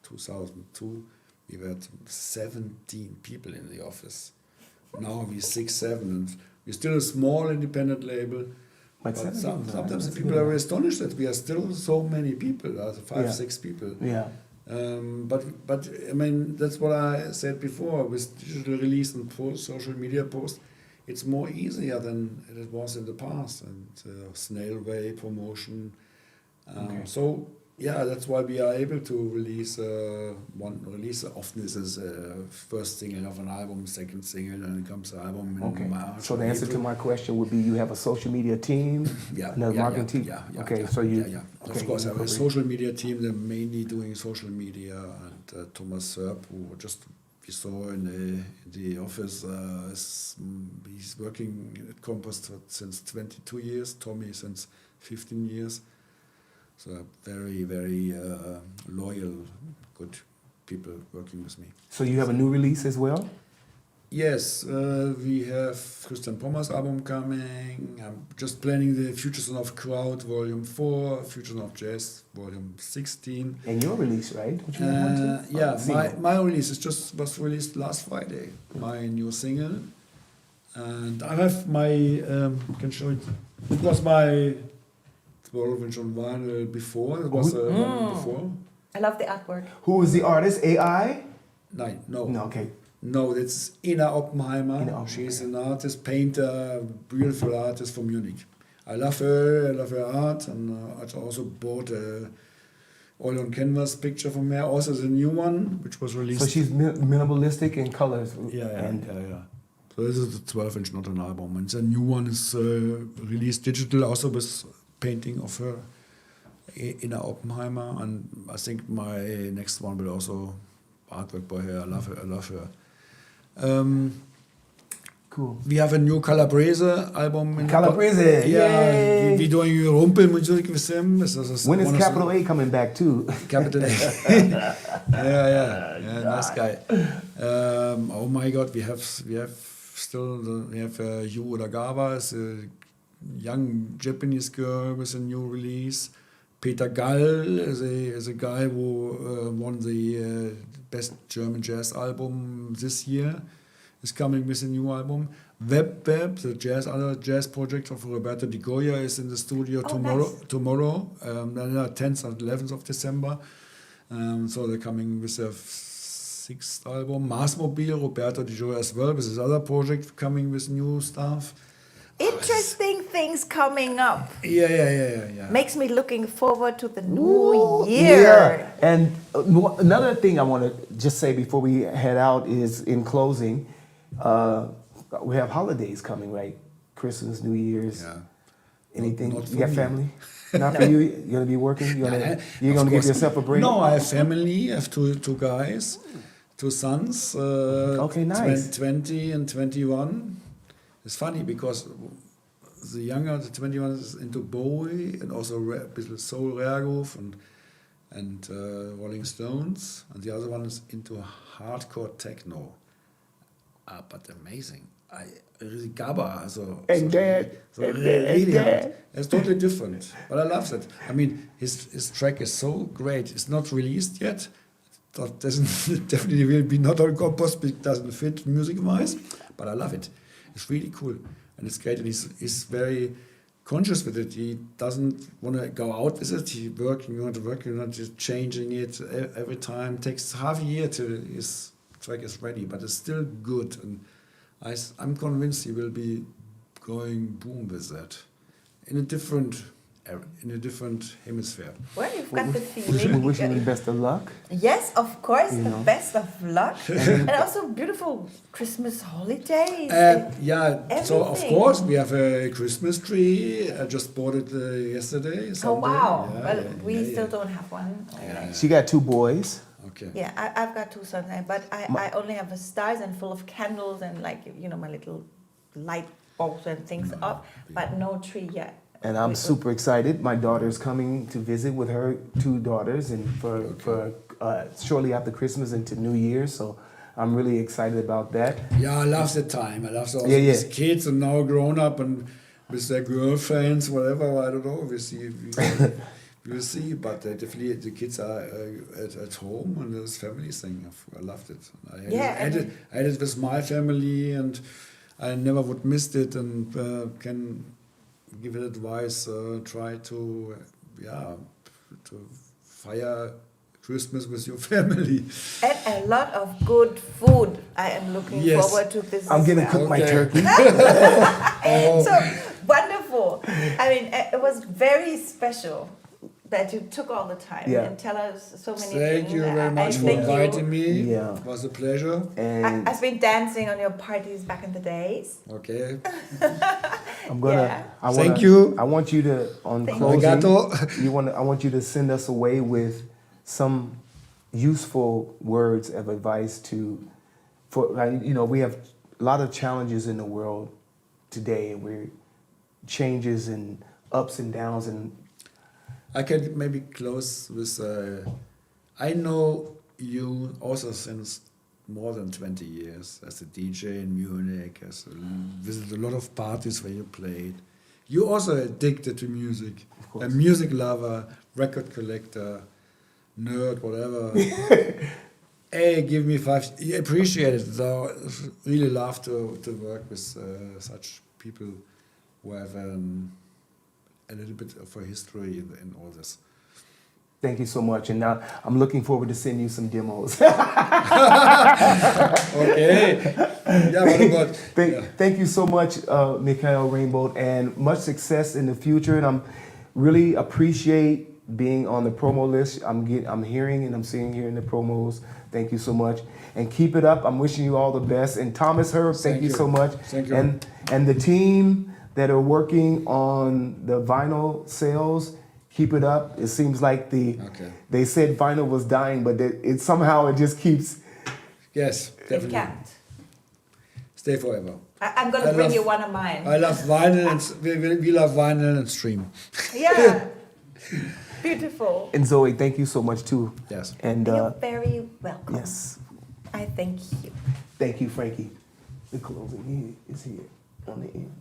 2002, we were 17 people in the office. Now we're 6, 7, and we're still a small independent label. But But 7 people, sometimes that's the people good. are astonished that we are still so many people, 5, Yeah. 6 people. Yeah. But I mean, that's what I said before, with digital release and social media post, it's more easier than it was in the past, and snail way promotion. Okay. So yeah, that's why we are able to release one release. Often this is first single of an album, second single, and it comes the album in Okay. March. So the or answer to April. my question would be, you have a social media team, another marketing team. Yeah, Okay, yeah, so you. yeah. Okay, Of course, I have a incorporate. social media team. They're mainly doing social media, and Thomas Serp, who we saw in the office, he's working at Compost since 22 years. Tommy since 15 years. So very, very loyal, good people working with me. So you have a new release as well? Yes, we have Christian Pommer's album coming. I'm just planning the Futures of Crowd Volume 4, Futures of Jazz Volume 16. And your release, right? What you have one too? Yeah, Single. my release was released last Friday. My new single, and I have my can show it. It was my 12-inch on vinyl before. It was one before. I love the artwork. Who is the artist? AI? No. No, okay. No, that's Ina Oppenheimer. Ina Oppenheimer. She's an artist, painter, beautiful artist from Munich. I love her art, and I also bought a oil on canvas picture from her. Also the new one, which was released. So she's minimalistic in colors. Yeah. And So this is the 12-inch, not an album. And the new one is released digital, also with painting of her, Ina Oppenheimer. And I think my next one will also artwork by her. I love her. Cool. We have a new Calabrese album. Calabrese, Yeah, yay. we're doing Rumpelmusik with him. When is Capital A coming back too? Capital A. yeah, nice guy. Oh my God, we have Yu Uragawa, is a young Japanese girl with a new release. Peter Gall is a guy who won the best German jazz album this year. Is coming with a new album. Web, the jazz project of Roberto Di Goya, is in the studio tomorrow. Nice. Tomorrow, 10th and 11th of December. So they're coming with their 6th album. Marsmobile, Roberto Di Goya as well, with his other project coming with new stuff. Interesting things coming up. Yeah. Makes me looking forward to the new year. Yeah. And another thing I want to just say before we head out is, in closing, we have holidays coming, right? Christmas, New Year's. Yeah. Anything? Not for You got me. family? Not for you? You're going to be working? You're going to give yourself a break? No, I have family. I have two guys, 2 sons. Okay, nice. 20 and 21. It's funny because the younger, the 21, is into Bowie and also a bit of soul, rare groove and Rolling Stones, and the other one is into hardcore techno. But amazing. Really GABA. And Dad. Really hard. It's totally different, but I love that. I mean, his track is so great. It's not released yet. That doesn't definitely will be not on Compost. It doesn't fit music-wise, but I love it. It's really cool, and it's great. And he's very conscious with it. He doesn't want to go out with it. He's working on it, not just changing it every time. It takes half a year till his track is ready, but it's still good. And I'm convinced he will be going boom with that in a different hemisphere. Well, you've got the We feeling. wish him the best of luck. Yes, of course, You the know. best of luck. And also beautiful Christmas holidays. Yeah, so of everything. course we have a Christmas tree. I just bought it yesterday. Oh, Sunday. wow. Yeah, Well, yeah, we yeah, still yeah. don't have one. Yeah. She got 2 boys. Okay. Yeah, I've got 2 sons, but I only have the stars and full of candles and my little light bulbs and things up, but no tree yet. And I'm super excited. My daughter's coming to visit with her 2 daughters, and for shortly after Christmas into New Year. So I'm really excited about that. Yeah, I love the time. I love the Yeah. these kids are now grown up and with their girlfriends, whatever. I don't know. We'll see. But definitely the kids are at home and this family thing. I loved it. I had it with my family, and I never would miss it, and can give it advice. Try to fire Christmas with your family. And a lot of good food. I am looking Yes. forward to this. I'm as gonna well. cook my Okay. turkey. So wonderful. I mean, it was very special that you took all the time Yeah. and tell us so many things. Thank you very I much for thank you. inviting me. Yeah. It was a pleasure. And I've been dancing on your parties back in the days. Okay. I'm gonna. Yeah. Thank you. I want you to, on Thank closing, Arigato. I want you to send us away with some useful words of advice we have a lot of challenges in the world today, and we're changes and ups and downs, and I can maybe close with, I know you also since more than 20 years as a DJ in Munich, visited a lot of parties where you played. You also addicted to music, Of course. a music lover, record collector, nerd, whatever. Hey, give me 5. I appreciate it. So really love to work with such people who have a little bit of a history in all this. thank you so much. And now I'm looking forward to sending you some demos. Okay. Yeah, what about? Thank you so much, Michael Reinboth, and much success in the future. And I'm really appreciate being on the promo list. I'm hearing and I'm seeing here in the promos. Thank you so much, and keep it up. I'm wishing you all the best. And Thomas Herb, thank you so much. Thank you. And the team that are working on the vinyl sales, keep it up. It seems like they said vinyl was dying, but it somehow it just keeps. Yes, It definitely. can't. Stay forever. I'm going to bring you one of mine. I love vinyl, and we love vinyl and stream. Yeah. Beautiful. And Zoe, thank you so much too. Yes. And You're very welcome. yes, I thank you. thank you, Frankie. The closing is here on the end.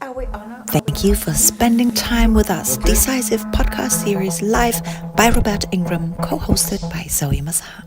Are we on? Thank you for spending time with us. Decisive podcast series live by Roberta Ingram, co-hosted by Zoe Mazar.